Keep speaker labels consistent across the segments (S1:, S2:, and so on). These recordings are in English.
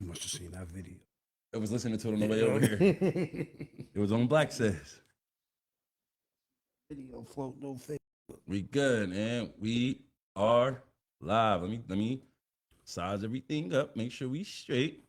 S1: You must have seen that video.
S2: I was listening to it on the way over here. It was on Black Says.
S1: Video float no face.
S2: We good, and we are live. Let me size everything up. Make sure we straight.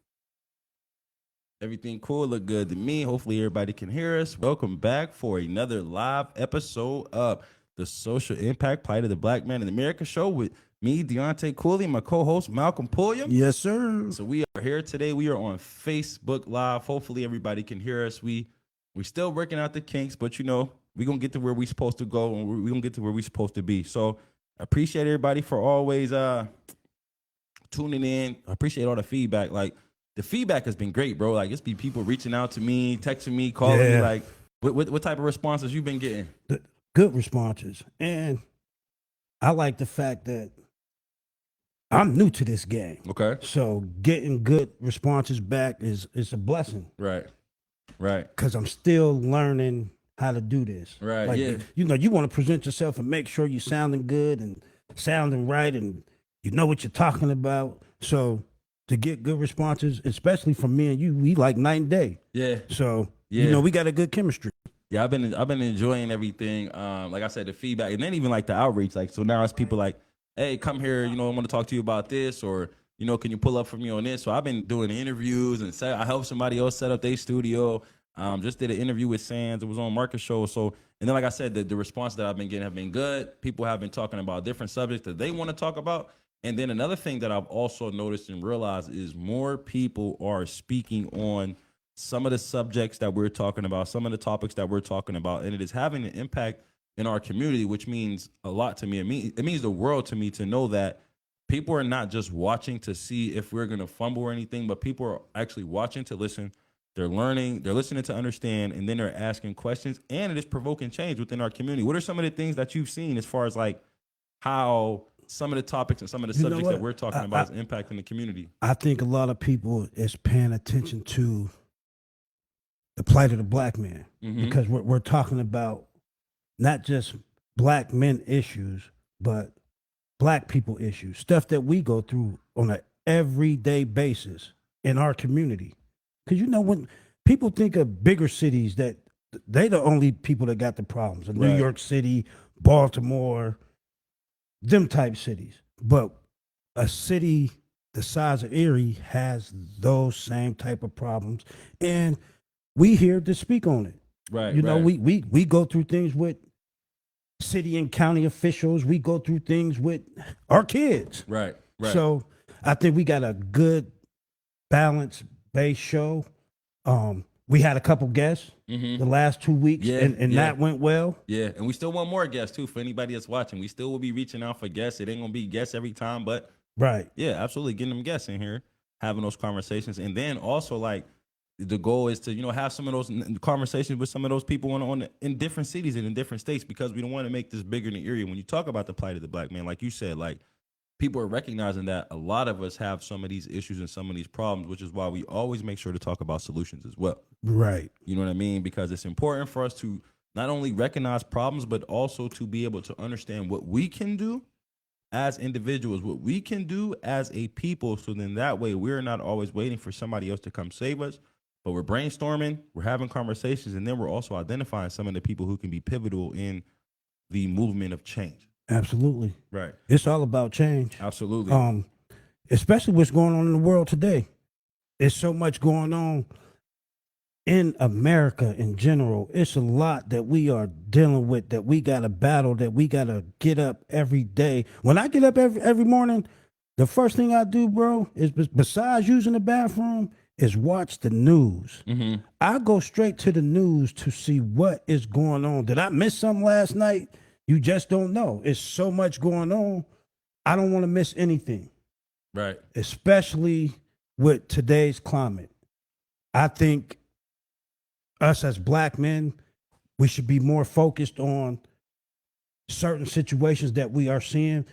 S2: Everything cool, look good to me. Hopefully everybody can hear us. Welcome back for another live episode of the Social Impact Plight of the Black Man in America show with me, Deontay Cooley, my co-host Malcolm Pulliam.
S1: Yes, sir.
S2: So we are here today. We are on Facebook Live. Hopefully everybody can hear us. We still working out the kinks, but you know, we're going to get to where we're supposed to go, and we're going to get to where we're supposed to be. So I appreciate everybody for always tuning in. I appreciate all the feedback. Like, the feedback has been great, bro. Like, it's been people reaching out to me, texting me, calling me. Like, what type of responses you been getting?
S1: Good responses. And I like the fact that I'm new to this game.
S2: Okay.
S1: So getting good responses back is a blessing.
S2: Right.
S1: Because I'm still learning how to do this.
S2: Right,
S1: like,
S2: yeah.
S1: You know, you want to present yourself and make sure you're sounding good and sounding right and you know what you're talking about. So to get good responses, especially from me and you, we like night and day.
S2: Yeah.
S1: So,
S2: Yeah.
S1: you know, we got a good chemistry.
S2: Yeah, I've been enjoying everything. Like I said, the feedback, and then even like the outreach. Like, so now it's people like, hey, come here. You know, I want to talk to you about this, or you know, can you pull up for me on this? So I've been doing interviews and I helped somebody else set up their studio. Just did an interview with Sands. It was on Market Show. So, and then like I said, the response that I've been getting have been good. People have been talking about different subjects that they want to talk about. And then another thing that I've also noticed and realized is more people are speaking on some of the subjects that we're talking about, some of the topics that we're talking about, and it is having an impact in our community, which means a lot to me. It means the world to me to know that people are not just watching to see if we're going to fumble or anything, but people are actually watching to listen. They're learning, they're listening to understand, and then they're asking questions, and it is provoking change within our community. What are some of the things that you've seen as far as like how some of the topics and some of the subjects that we're talking about is impacting the community?
S1: I think a lot of people is paying attention to the plight of the black man, because we're talking about not just black men issues, but black people issues, stuff that we go through on an everyday basis in our community. Because you know, when people think of bigger cities, that they the only people that got the problems. New York City, Baltimore, them type cities. But a city the size of Erie has those same type of problems, and we here to speak on it.
S2: Right.
S1: You know, we go through things with city and county officials. We go through things with our kids.
S2: Right.
S1: So I think we got a good balance-based show. We had a couple guests the last 2 weeks, and that went well.
S2: Yeah, and we still want more guests too for anybody that's watching. We still will be reaching out for guests. It ain't gonna be guests every time, but yeah, absolutely getting them guests in here, having those conversations, and then also like the goal is to, you know, have some of those conversations with some of those people in different cities and in different states, because we don't want to make this bigger than Erie. When you talk about the plight of the black man, like you said, like people are recognizing that a lot of us have some of these issues and some of these problems, which is why we always make sure to talk about solutions as well.
S1: Right.
S2: You know what I mean? Because it's important for us to not only recognize problems, but also to be able to understand what we can do as individuals, what we can do as a people. So then that way we're not always waiting for somebody else to come save us, but we're brainstorming, we're having conversations, and then we're also identifying some of the people who can be pivotal in the movement of change.
S1: Absolutely.
S2: Right.
S1: It's all about change.
S2: Absolutely.
S1: Especially what's going on in the world today. There's so much going on in America in general. It's a lot that we are dealing with, that we got to battle, that we got to get up every day. When I get up every morning, the first thing I do, bro, is besides using the bathroom, is watch the news. I go straight to the news to see what is going on. Did I miss something last night? You just don't know. It's so much going on. I don't want to miss anything.
S2: Right.
S1: Especially with today's climate. I think us as black men, we should be more focused on certain situations that we are seeing.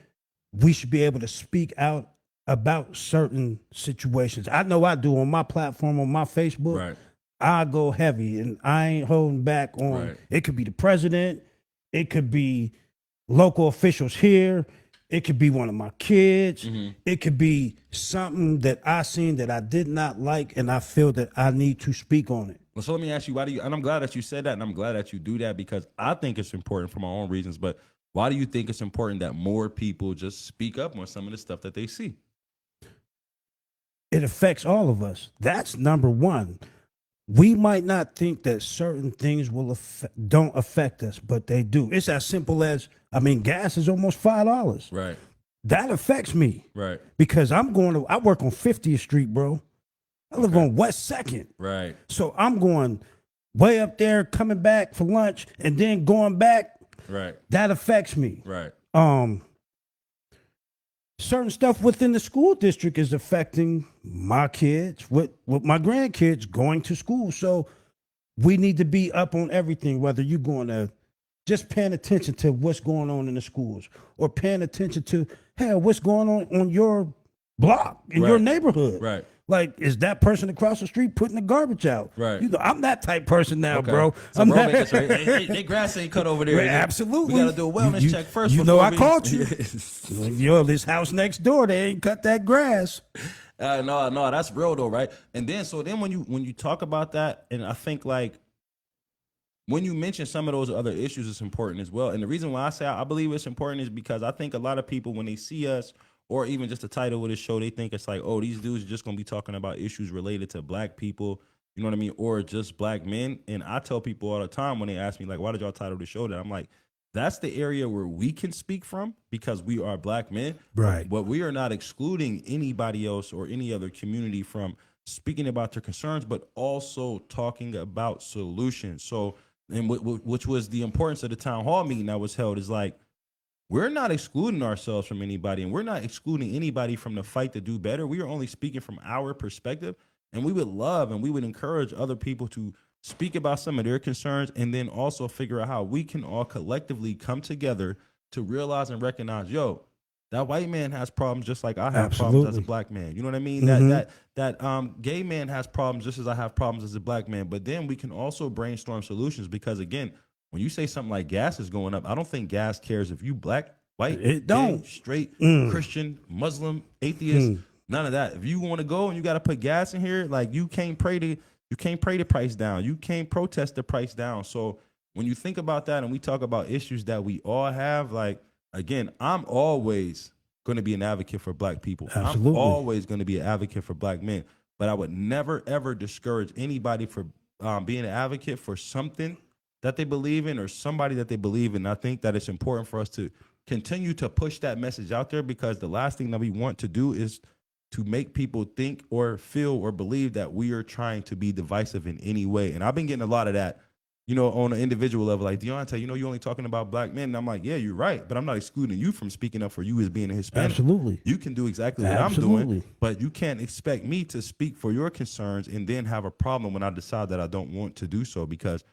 S1: We should be able to speak out about certain situations. I know I do on my platform, on my Facebook.
S2: Right.
S1: I go heavy and I ain't holding back on. It could be the president. It could be local officials here. It could be one of my kids. It could be something that I seen that I did not like, and I feel that I need to speak on it.
S2: Well, so let me ask you, why do you, and I'm glad that you said that, and I'm glad that you do that, because I think it's important for my own reasons, but why do you think it's important that more people just speak up on some of the stuff that they see?
S1: It affects all of us. That's number one. We might not think that certain things don't affect us, but they do. It's as simple as, I mean, gas is almost $5.
S2: Right.
S1: That affects me.
S2: Right.
S1: Because I work on 50th Street, bro. I live on West 2nd.
S2: Right.
S1: So I'm going way up there, coming back for lunch, and then going back.
S2: Right.
S1: That affects me.
S2: Right.
S1: Certain stuff within the school district is affecting my kids, with my grandkids going to school. So we need to be up on everything, whether you're going to just paying attention to what's going on in the schools, or paying attention to, hell, what's going on your block, in your neighborhood.
S2: Right.
S1: Like, is that person across the street putting the garbage out?
S2: Right.
S1: You know, I'm that type person now, bro.
S2: So bro, making sure they grass ain't cut over there.
S1: Right, absolutely.
S2: We got to do a wellness check first.
S1: You know, I called you. Yo, this house next door, they ain't cut that grass.
S2: No, that's real though, right? And then when you talk about that, and I think like when you mention some of those other issues, it's important as well. And the reason why I say I believe it's important is because I think a lot of people, when they see us, or even just the title of the show, they think it's like, oh, these dudes are just going to be talking about issues related to black people, you know what I mean, or just black men. And I tell people all the time when they ask me, like, why did y'all title the show that? I'm like, that's the area where we can speak from because we are black men.
S1: Right.
S2: But we are not excluding anybody else or any other community from speaking about their concerns, but also talking about solutions. So, and which was the importance of the town hall meeting that was held, is like, we're not excluding ourselves from anybody, and we're not excluding anybody from the fight to do better. We are only speaking from our perspective, and we would love and we would encourage other people to speak about some of their concerns, and then also figure out how we can all collectively come together to realize and recognize, yo, that white man has problems just like I have problems as a black man. You know what I mean? That gay man has problems just as I have problems as a black man. But then we can also brainstorm solutions, because again, when you say something like gas is going up, I don't think gas cares if you black, white,
S1: it don't.
S2: gay, straight, Christian, Muslim, atheist, none of that. If you want to go and you got to put gas in here, like you can't pray the price down. You can't protest the price down. So when you think about that and we talk about issues that we all have, like, again, I'm always going to be an advocate for black people.
S1: Absolutely.
S2: I'm always going to be an advocate for black men, but I would never, ever discourage anybody for being an advocate for something that they believe in or somebody that they believe in. I think that it's important for us to continue to push that message out there, because the last thing that we want to do is to make people think or feel or believe that we are trying to be divisive in any way. And I've been getting a lot of that, you know, on an individual level, like, Deontay, you know, you're only talking about black men. And I'm like, yeah, you're right, but I'm not excluding you from speaking up for you as being a Hispanic.
S1: Absolutely.
S2: You can do exactly what I'm doing, but you can't expect me to speak for your concerns and then have a problem when I decide that I don't want to do so, because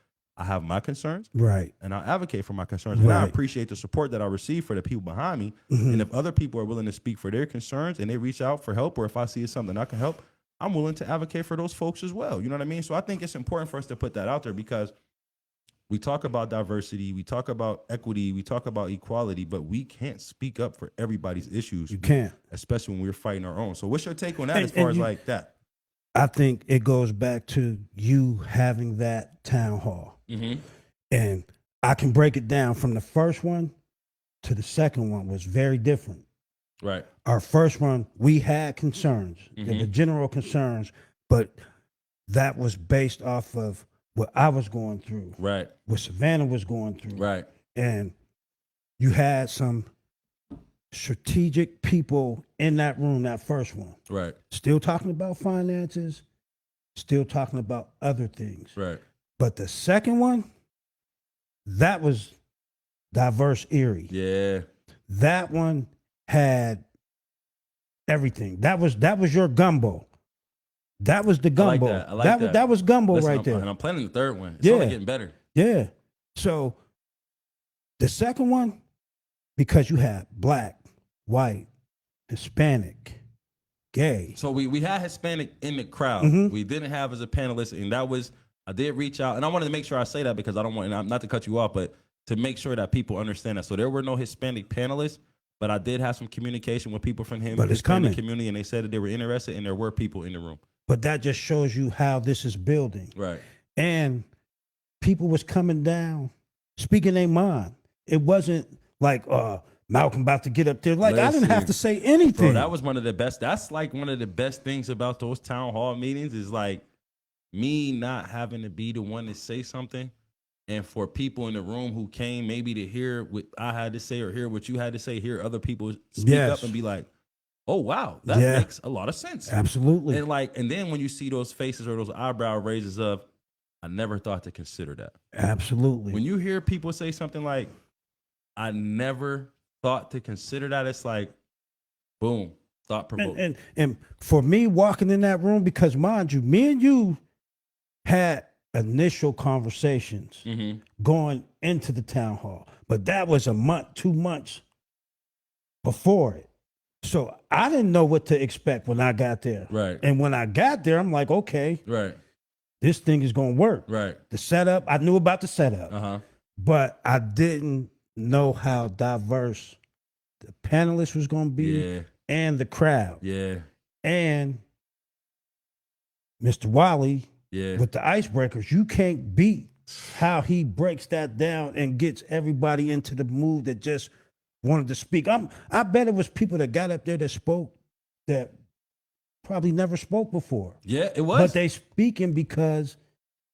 S2: I have my concerns,
S1: right,
S2: and I advocate for my concerns, and I appreciate the support that I receive for the people behind me. And if other people are willing to speak for their concerns and they reach out for help, or if I see it's something I can help, I'm willing to advocate for those folks as well. You know what I mean? So I think it's important for us to put that out there, because we talk about diversity, we talk about equity, we talk about equality, but we can't speak up for everybody's issues.
S1: You can't,
S2: especially when we're fighting our own. So what's your take on that, as far as like that?
S1: I think it goes back to you having that town hall. And I can break it down from the first one to the second one was very different.
S2: Right.
S1: Our first one, we had concerns, the general concerns, but that was based off of what I was going through.
S2: Right.
S1: What Savannah was going through.
S2: Right.
S1: And you had some strategic people in that room, that first one.
S2: Right.
S1: Still talking about finances, still talking about other things.
S2: Right.
S1: But the second one, that was diverse, Erie.
S2: Yeah.
S1: That one had everything. That was your gumbo. That was the gumbo.
S2: I like that.
S1: That was gumbo.
S2: Listen,
S1: right there.
S2: And I'm planning the third one. It's only getting better.
S1: Yeah. So the second one, because you had black, white, Hispanic, gay.
S2: So we had Hispanic in the crowd. We didn't have as a panelist, and that was, I did reach out, and I wanted to make sure I say that because I don't want, and not to cut you off, but to make sure that people understand that. So there were no Hispanic panelists, But I did have some communication with people from him,
S1: But it's coming.
S2: community, and they said that they were interested, and there were people in the room.
S1: But that just shows you how this is building.
S2: Right.
S1: And people was coming down, speaking their mind. It wasn't like Malcolm about to get up there. Like, I didn't have to say anything.
S2: Bro, that was one of the best. That's like one of the best things about those town hall meetings is like me not having to be the one to say something. And for people in the room who came maybe to hear what I had to say or hear what you had to say, hear other people speak up and be like, oh, wow, that makes a lot of sense.
S1: Absolutely.
S2: And then when you see those faces or those eyebrow raises of, I never thought to consider that.
S1: Absolutely.
S2: When you hear people say something like, I never thought to consider that, it's like, boom, thought provoking.
S1: And for me walking in that room, because mind you, me and you had initial conversations going into the town hall, but that was a month, 2 months before it. So I didn't know what to expect when I got there.
S2: Right.
S1: And when I got there, I'm like, okay,
S2: right,
S1: this thing is going to work.
S2: right,
S1: The setup, I knew about the setup,
S2: uh-huh,
S1: but I didn't know how diverse the panelists was going to be
S2: yeah,
S1: and the crowd.
S2: yeah,
S1: And Mr. Wiley,
S2: yeah,
S1: with the icebreakers, you can't beat how he breaks that down and gets everybody into the mood that just wanted to speak. I bet it was people that got up there that spoke that probably never spoke before.
S2: yeah, it was.
S1: But they speaking because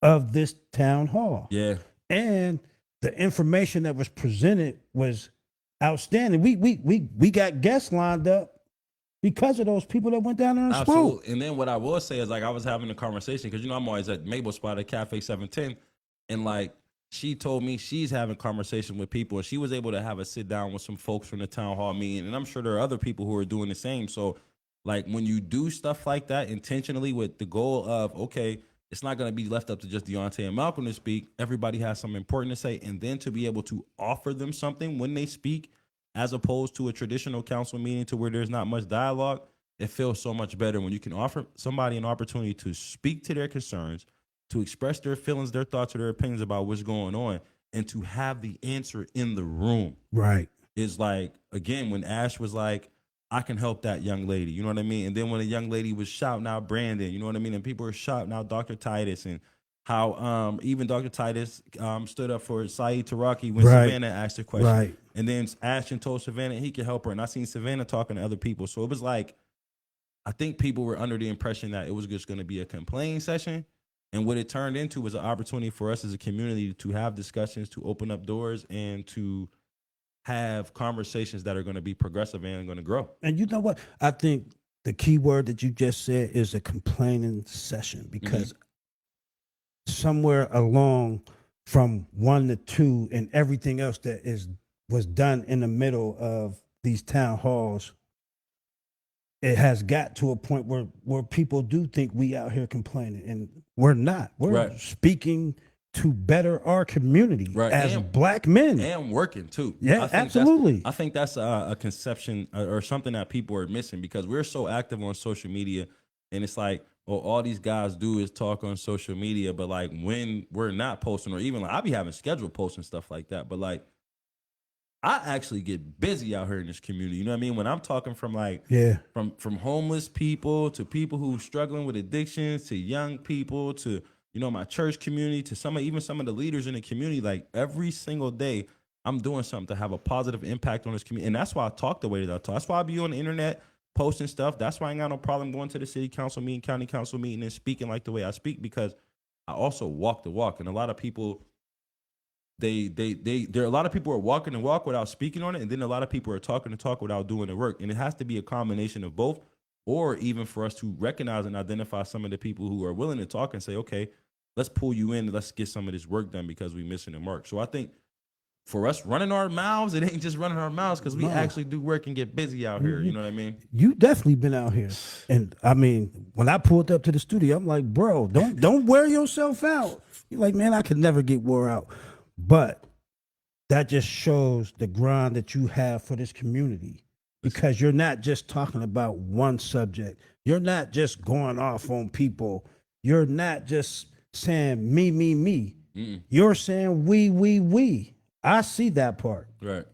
S1: of this town hall.
S2: Yeah,
S1: And the information that was presented was outstanding. We got guests lined up because of those people that went down there and
S2: absolutely.
S1: spoke.
S2: And then what I will say is, like, I was having a conversation because, you know, I'm always at Mabel's spot at Cafe 710. And, like, she told me she's having conversation with people and she was able to have a sit down with some folks from the town hall meeting. And I'm sure there are other people who are doing the same. So, like, when you do stuff like that intentionally with the goal of, okay, it's not going to be left up to just Deontay and Malcolm to speak. Everybody has something important to say. And then to be able to offer them something when they speak, as opposed to a traditional council meeting to where there's not much dialogue, it feels so much better when you can offer somebody an opportunity to speak to their concerns, to express their feelings, their thoughts, or their opinions about what's going on, and to have the answer in the room.
S1: Right.
S2: Is like, again, when Ash was like, I can help that young lady, you know what I mean? And then when the young lady was shouting out Brandon, you know what I mean? And people were shouting out Dr. Titus, and how even Dr. Titus stood up for Saeed Taraki when Savannah asked a question.
S1: Right.
S2: And then Ashton told Savannah he could help her. And I seen Savannah talking to other people. So it was like, I think people were under the impression that it was just going to be a complaining session. And what it turned into was an opportunity for us as a community to have discussions, to open up doors, and to have conversations that are going to be progressive and going to grow.
S1: And you know what? I think the key word that you just said is a complaining session, because somewhere along from 1 to 2 and everything else that was done in the middle of these town halls, it has got to a point where people do think we out here complaining, and we're not. We're speaking to better our community as Black men.
S2: And working too.
S1: Yeah, absolutely.
S2: I think that's a conception or something that people are missing, because we're so active on social media, and it's like, well, all these guys do is talk on social media, but like when we're not posting, or even like I be having scheduled posts and stuff like that, but like I actually get busy out here in this community. You know what I mean? When I'm talking from like from homeless people to people who struggling with addictions, to young people, to, you know, my church community, to even some of the leaders in the community, like every single day I'm doing something to have a positive impact on this community. And that's why I talk the way that I talk. That's why I be on the internet posting stuff. That's why I ain't got no problem going to the city council meeting, county council meeting, and speaking like the way I speak, because I also walk the walk. And a lot of people, there are a lot of people who are walking the walk without speaking on it, and then a lot of people are talking the talk without doing the work. And it has to be a combination of both, or even for us to recognize and identify some of the people who are willing to talk and say, okay, let's pull you in and let's get some of this work done because we're missing the mark. So I think for us running our mouths, it ain't just running our mouths, because we actually do work and get busy out here. You know what I mean?
S1: You definitely been out here. And I mean, when I pulled up to the studio, I'm like, bro, don't wear yourself out. You're like, man, I could never get wore out. But that just shows the grind that you have for this community, because you're not just talking about one subject. You're not just going off on people. You're not just saying me, me, me. You're saying we. I see that part.
S2: Right.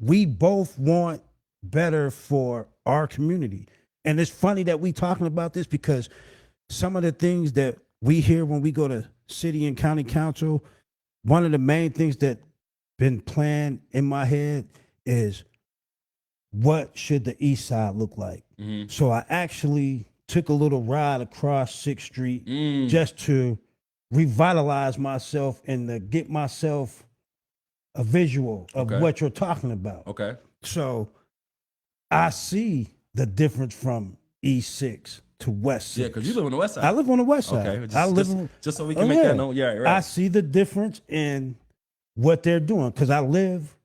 S1: We both want better for our community. And it's funny that we talking about this because some of the things that we hear when we go to city and county council, one of the main things that been planned in my head is what should the east side look like?
S2: Mm-hmm.
S1: So I actually took a little ride across 6th Street just to revitalize myself and to get myself a visual of what you're talking about.
S2: Okay.
S1: So I see the difference from East 6 to West 6.
S2: Yeah, because you live on the west side.
S1: I live on the west side.
S2: Okay. Just so we can make that known. Yeah, right.
S1: I see the difference in what they're doing because I live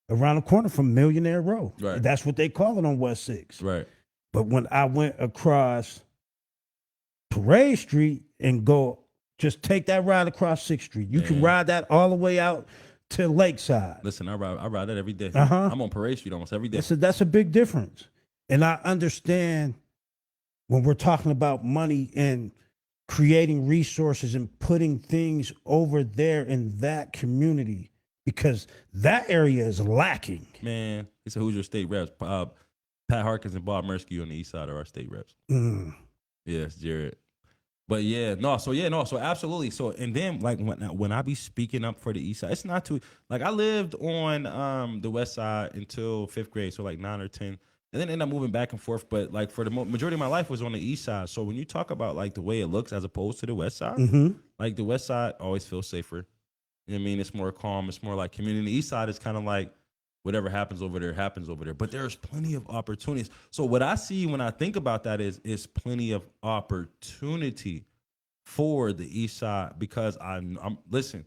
S1: around the corner from Millionaire Row.
S2: Right.
S1: That's what they call it on West 6.
S2: Right.
S1: But when I went across Parade Street and just take that ride across 6th Street, you can ride that all the way out to Lakeside.
S2: Listen, I ride that every day.
S1: Uh-huh.
S2: I'm on Parade Street almost every day.
S1: That's a big difference. And I understand when we're talking about money and creating resources and putting things over there in that community because that area is lacking.
S2: Man, he said, who's your state reps? Pat Harkins and Bob Mursky on the east side are our state reps. Yes, Jared. But so absolutely. So, and then like when I be speaking up for the east side, it's not too, like I lived on the west side until 5th grade, so like 9 or 10. And then end up moving back and forth. But like for the majority of my life was on the east side. So when you talk about like the way it looks as opposed to the west side, like the west side always feels safer. You know what I mean? It's more calm. It's more like community. The east side is kind of like whatever happens over there happens over there. But there's plenty of opportunities. So what I see when I think about that is plenty of opportunity for the east side because I'm listen.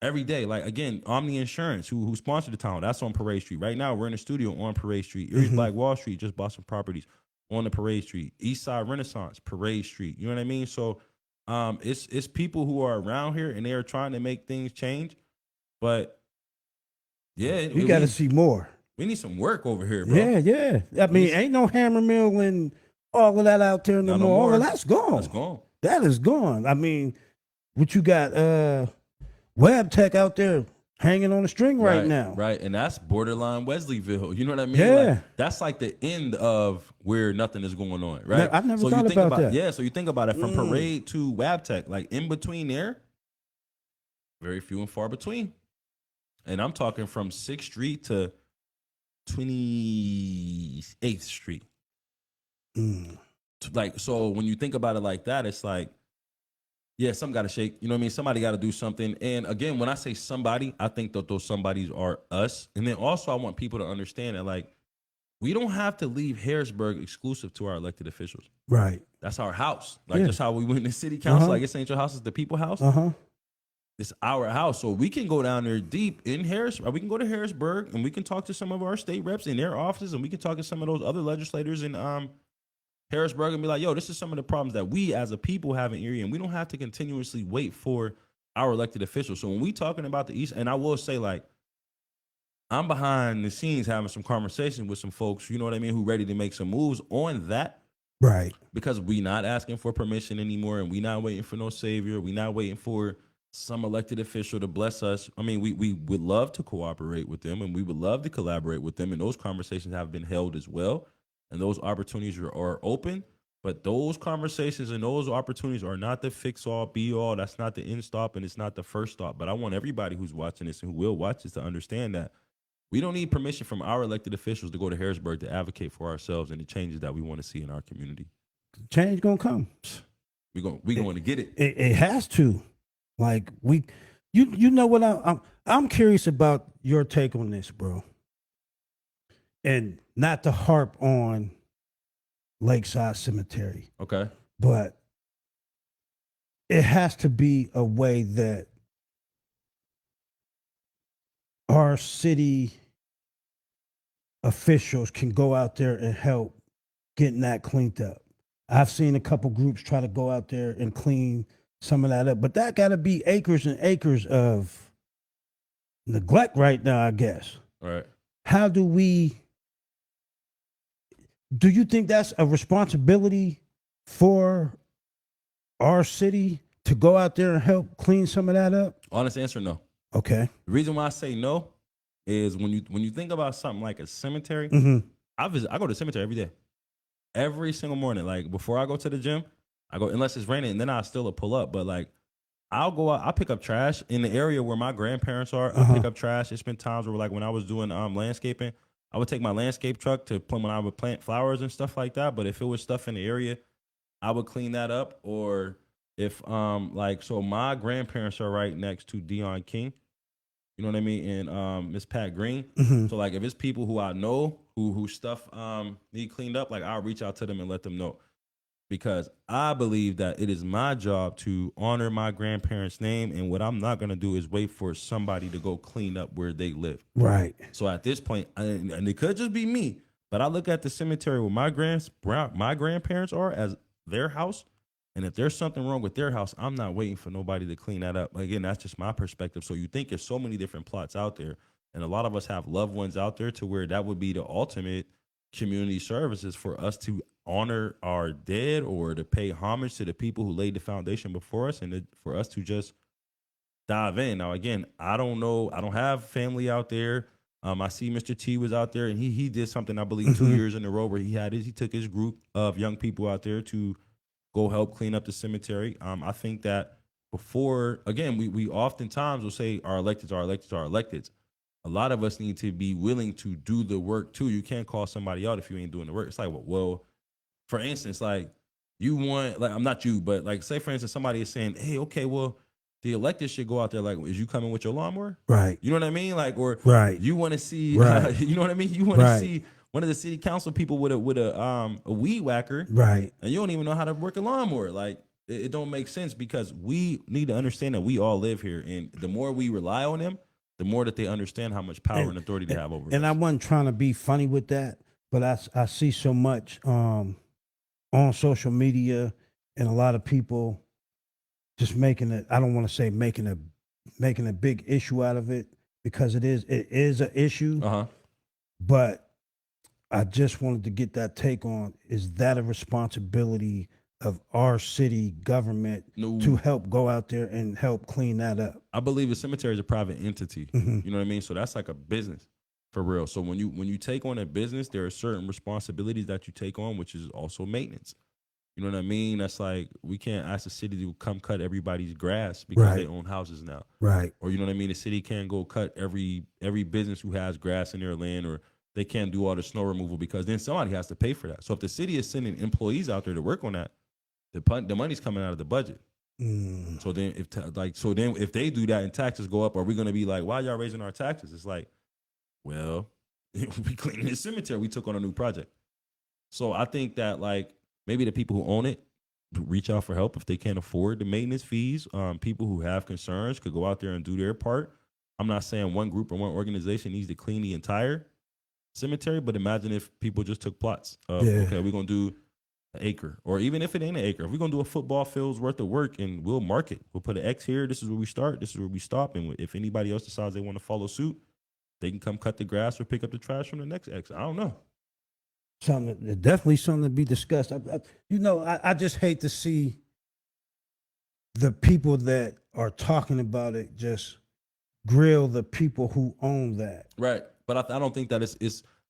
S2: Every day, like again, Omni Insurance, who sponsored the town, that's on Parade Street. Right now, we're in the studio on Parade Street. Erie's Black Wall Street just bought some properties on the Parade Street. East Side Renaissance, Parade Street. You know what I mean? So, it's people who are around here and they are trying to make things change. But yeah,
S1: you got to see more.
S2: We need some work over here, bro.
S1: Yeah. I mean, ain't no hammer mill and all of that out there no more. All of that's gone.
S2: That's gone.
S1: That is gone. I mean, what you got? Web Tech out there hanging on a string right now.
S2: Right, and that's borderline Wesleyville. You know what I mean?
S1: Yeah.
S2: Like, that's like the end of where nothing is going on, right?
S1: I never thought about that.
S2: Yeah, so you think about it from Parade to Web Tech, like in between there, very few and far between. And I'm talking from 6th Street to 28th Street. Like, so when you think about it like that, it's like, yeah, something got to shake. You know what I mean? Somebody got to do something. And again, when I say somebody, I think that those somebodies are us. And then also I want people to understand that, like, we don't have to leave Harrisburg exclusive to our elected officials.
S1: Right.
S2: That's our house. Like, that's how we went to city council. Like, it's ain't your house, it's the people house. It's our house. So we can go down there deep in Harrisburg. We can go to Harrisburg and we can talk to some of our state reps in their offices and we can talk to some of those other legislators in Harrisburg and be like, yo, this is some of the problems that we as a people have in Erie, and we don't have to continuously wait for our elected officials. So when we talking about the East, and I will say, like, I'm behind the scenes having some conversation with some folks, you know what I mean, who ready to make some moves on that.
S1: Right.
S2: Because we not asking for permission anymore, and we not waiting for no savior. We not waiting for some elected official to bless us. I mean, we would love to cooperate with them, and we would love to collaborate with them, and those conversations have been held as well. And those opportunities are open, but those conversations and those opportunities are not the fix-all, be-all. That's not the end stop, and it's not the first stop. But I want everybody who's watching this and who will watch this to understand that we don't need permission from our elected officials to go to Harrisburg to advocate for ourselves and the changes that we want to see in our community.
S1: Change gonna come.
S2: We going to get it.
S1: It has to. Like you know what I'm curious about your take on this, bro. And not to harp on Lakeside Cemetery.
S2: Okay.
S1: But it has to be a way that our city officials can go out there and help getting that cleaned up. I've seen a couple groups try to go out there and clean some of that up, but that got to be acres and acres of neglect right now, I guess.
S2: All right.
S1: How do you think that's a responsibility for our city to go out there and help clean some of that up?
S2: Honest answer, no.
S1: Okay.
S2: The reason why I say no is when you think about something like a cemetery, I go to the cemetery every day, every single morning. Like before I go to the gym, I go unless it's raining, and then I still pull up. But like I'll go out, I'll pick up trash in the area where my grandparents are. I'll pick up trash. It's been times where like when I was doing landscaping, I would take my landscape truck to when I would plant flowers and stuff like that. But if it was stuff in the area, I would clean that up. Or if like so my grandparents are right next to Dion King. You know what I mean? And Miss Pat Green.
S1: Mhm.
S2: So like if it's people who I know who stuff need cleaned up, like I'll reach out to them and let them know. Because I believe that it is my job to honor my grandparents' name, and what I'm not gonna do is wait for somebody to go clean up where they live.
S1: Right.
S2: So at this point, and it could just be me, but I look at the cemetery where my grandparents are as their house, and if there's something wrong with their house, I'm not waiting for nobody to clean that up. Again, that's just my perspective. So you think there's so many different plots out there, and a lot of us have loved ones out there to where that would be the ultimate community services for us to honor our dead or to pay homage to the people who laid the foundation before us, and for us to just dive in. Now, again, I don't know. I don't have family out there. I see Mr. T was out there, and he did something I believe 2 years in a row where he took his group of young people out there to go help clean up the cemetery. I think that before, again, we oftentimes will say our electeds are electeds are electeds. A lot of us need to be willing to do the work too. You can't call somebody out if you ain't doing the work. It's like, well, for instance, like you want, like I'm not you, but like say for instance, somebody is saying, hey, okay, well, the elected should go out there. Like, is you coming with your lawnmower?
S1: Right.
S2: You know what I mean? Like, or
S1: Right.
S2: you want to see,
S1: Right.
S2: you know what I mean? You want to
S1: Right.
S2: see one of the city council people with a weed whacker,
S1: Right.
S2: and you don't even know how to work a lawnmower. Like, it don't make sense because we need to understand that we all live here, and the more we rely on them, the more that they understand how much power and authority they have over us.
S1: And I wasn't trying to be funny with that, but I see so much on social media and a lot of people just making it. I don't want to say making a big issue out of it because it is an issue. But I just wanted to get that take on: is that a responsibility of our city government
S2: No.
S1: to help go out there and help clean that up?
S2: I believe the cemetery is a private entity.
S1: Mhm.
S2: You know what I mean? So that's like a business for real. So when you take on a business, there are certain responsibilities that you take on, which is also maintenance. You know what I mean? That's like we can't ask the city to come cut everybody's grass because
S1: Right.
S2: they own houses now.
S1: Right.
S2: Or you know what I mean? The city can't go cut every business who has grass in their land, or they can't do all the snow removal because then somebody has to pay for that. So if the city is sending employees out there to work on that, the money's coming out of the budget.
S1: Mm.
S2: So then if they do that and taxes go up, are we going to be like, why y'all raising our taxes? It's like, well, we cleaning the cemetery. We took on a new project. So I think that like maybe the people who own it reach out for help if they can't afford the maintenance fees. People who have concerns could go out there and do their part. I'm not saying one group or one organization needs to clean the entire cemetery, but imagine if people just took plots of,
S1: Yeah.
S2: okay, we're going to do an acre, or even if it ain't an acre, if we're going to do a football field's worth of work and we'll mark it. We'll put an X here. This is where we start. This is where we stop. And if anybody else decides they want to follow suit, they can come cut the grass or pick up the trash from the next X. I don't know.
S1: Definitely something to be discussed. I just hate to see the people that are talking about it just grill the people who own that.
S2: Right. But I don't think that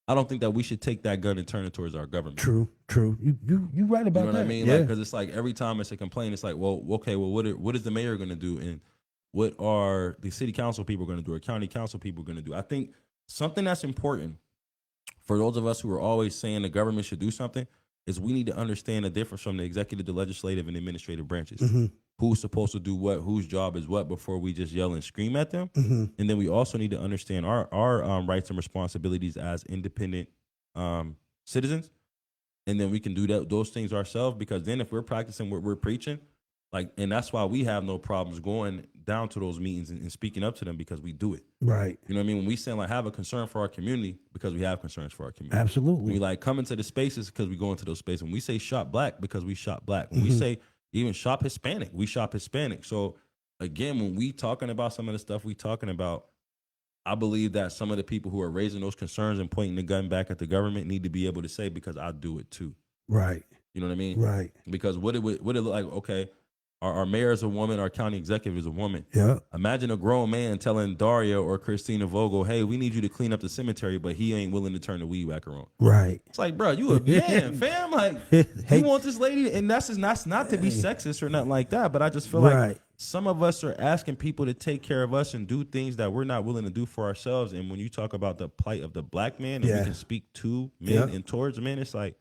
S2: I don't think that we should take that gun and turn it towards our government.
S1: True. You right about that.
S2: You know what I mean?
S1: Yeah.
S2: Like, because it's like every time it's a complaint, it's like, well, okay, well, what is the mayor going to do, and what are the city council people going to do, or county council people going to do? I think something that's important for those of us who are always saying the government should do something is we need to understand the difference from the executive, the legislative, and administrative branches.
S1: Mhm.
S2: Who's supposed to do what, whose job is what, before we just yell and scream at them.
S1: Mhm.
S2: And then we also need to understand our rights and responsibilities as independent citizens. And then we can do those things ourselves, because then if we're practicing what we're preaching, like, and that's why we have no problems going down to those meetings and speaking up to them, because we do it.
S1: Right.
S2: You know what I mean? When we say like have a concern for our community, because we have concerns for our community.
S1: Absolutely.
S2: We like come into the spaces because we go into those spaces. When we say shop black, because we shop black. When we say even shop Hispanic, we shop Hispanic. So again, when we talking about some of the stuff we talking about, I believe that some of the people who are raising those concerns and pointing the gun back at the government need to be able to say, because I do it too.
S1: Right.
S2: You know what I mean?
S1: Right.
S2: Because what it look like? Okay, our mayor is a woman, our county executive is a woman.
S1: Yeah.
S2: Imagine a grown man telling Daria or Christina Vogel, hey, we need you to clean up the cemetery, but he ain't willing to turn the weed whacker on.
S1: Right.
S2: It's like, bro, you a man, fam. Like,
S1: Hey.
S2: you want this lady, and that's not to be sexist or nothing like that, but I just feel like
S1: Right.
S2: some of us are asking people to take care of us and do things that we're not willing to do for ourselves. And when you talk about the plight of the black man, and we can speak to men and towards men, it's like,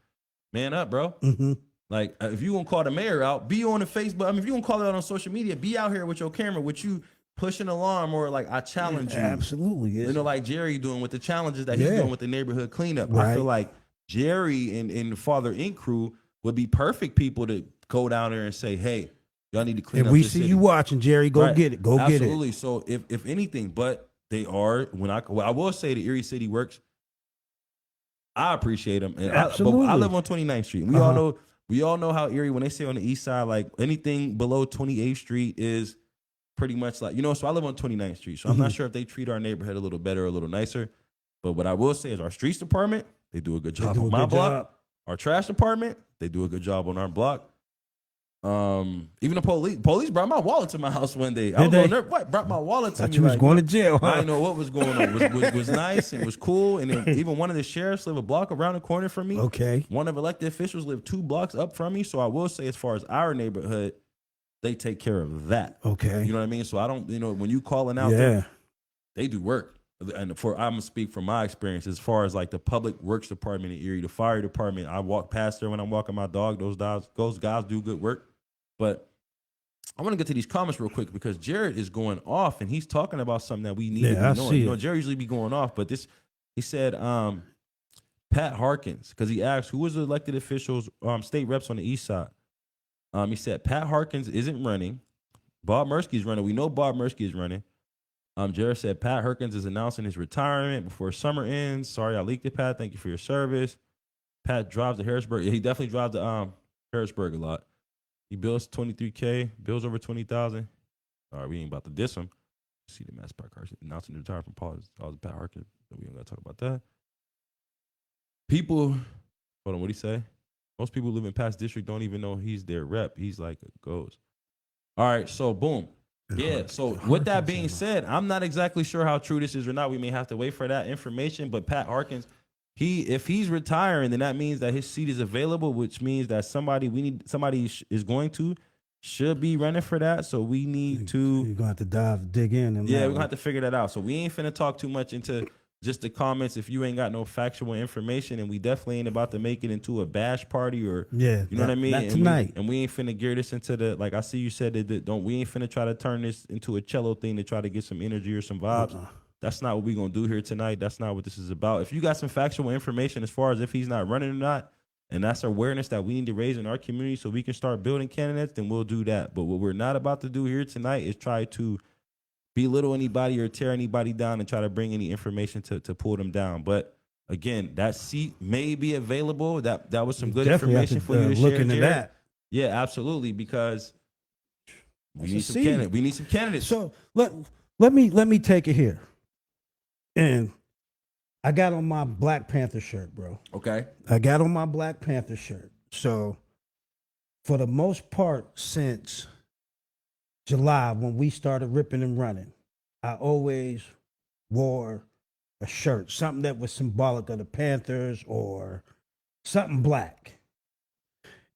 S2: man up, bro.
S1: Mm-hmm.
S2: Like, if you gonna call the mayor out, be on the Facebook. I mean, if you gonna call it out on social media, be out here with your camera, with you pushing alarm, or like, I challenge you.
S1: Absolutely.
S2: You know, like Jerry doing with the challenges that he's doing with the neighborhood cleanup.
S1: Right.
S2: I feel like Jerry and Father Ink crew would be perfect people to go down there and say, hey, y'all need to clean
S1: if
S2: up
S1: we
S2: this
S1: see
S2: city.
S1: you watching, Jerry, go get it. Go get it.
S2: Absolutely. So if anything, but they are, I will say the Erie City Works, I appreciate them. And
S1: Absolutely.
S2: I live on 29th Street. We all know how Erie, when they say on the east side, like anything below 28th Street is pretty much like, so I live on 29th Street. So I'm not sure if they treat our neighborhood a little better or a little nicer. But what I will say is our streets department, they do a good job on my block. Our trash department, they do a good job on our block. Even the police brought my wallet to my house one day. I was going there, brought my wallet to me.
S1: You was going to jail, huh?
S2: I didn't know what was going on. It was nice and it was cool. And then even one of the sheriffs lived a block around the corner from me.
S1: Okay.
S2: One of elected officials lived 2 blocks up from me. So I will say, as far as our neighborhood, they take care of that.
S1: Okay.
S2: You know what I mean? So I don't, when you calling out, they do work. And I'm gonna speak from my experience as far as like the public works department in Erie, the fire department. I walk past there when I'm walking my dog. Those guys do good work. But I want to get to these comments real quick because Jared is going off and he's talking about something that we need to be knowing. Jared usually be going off, but he said Pat Harkins, because he asked who was the elected officials, state reps on the east side. He said Pat Harkins isn't running. Bob Mursky's running. We know Bob Mursky is running. Jared said Pat Harkins is announcing his retirement before summer ends. Sorry I leaked it, Pat. Thank you for your service. Pat drives to Harrisburg. He definitely drives to Harrisburg a lot. He bills $23K, bills over $20,000. All right, we ain't about to diss him. See the Mass Pat Carson announcing the retirement from Pat Harkins. We ain't got to talk about that. People, hold on, what'd he say? Most people who live in Pat's district don't even know he's their rep. He's like a ghost. All right, so boom. Yeah, so with that being said, I'm not exactly sure how true this is or not. We may have to wait for that information, but Pat Harkins, if he's retiring, then that means that his seat is available, which means that somebody is going to should be running for that. So we need to.
S1: You're going to have to dig in.
S2: We're going to have to figure that out. So we ain't finna talk too much into just the comments if you ain't got no factual information, and we definitely ain't about to make it into a bash party or you know what I mean.
S1: Not tonight.
S2: We ain't finna gear this into the, like I see you said that we ain't finna try to turn this into a cello thing to try to get some energy or some vibes. That's not what we're going to do here tonight. That's not what this is about. If you got some factual information as far as if he's not running or not, and that's awareness that we need to raise in our community so we can start building candidates, then we'll do that. But what we're not about to do here tonight is try to belittle anybody or tear anybody down and try to bring any information to pull them down. But again, that seat may be available. That was some good information for you to share,
S1: into
S2: Jared.
S1: that.
S2: Yeah, absolutely, because we need some candidates. We need some candidates.
S1: So let me take it here. And I got on my Black Panther shirt, bro.
S2: Okay.
S1: I got on my Black Panther shirt. So for the most part, since July, when we started ripping and running, I always wore a shirt, something that was symbolic of the Panthers or something black.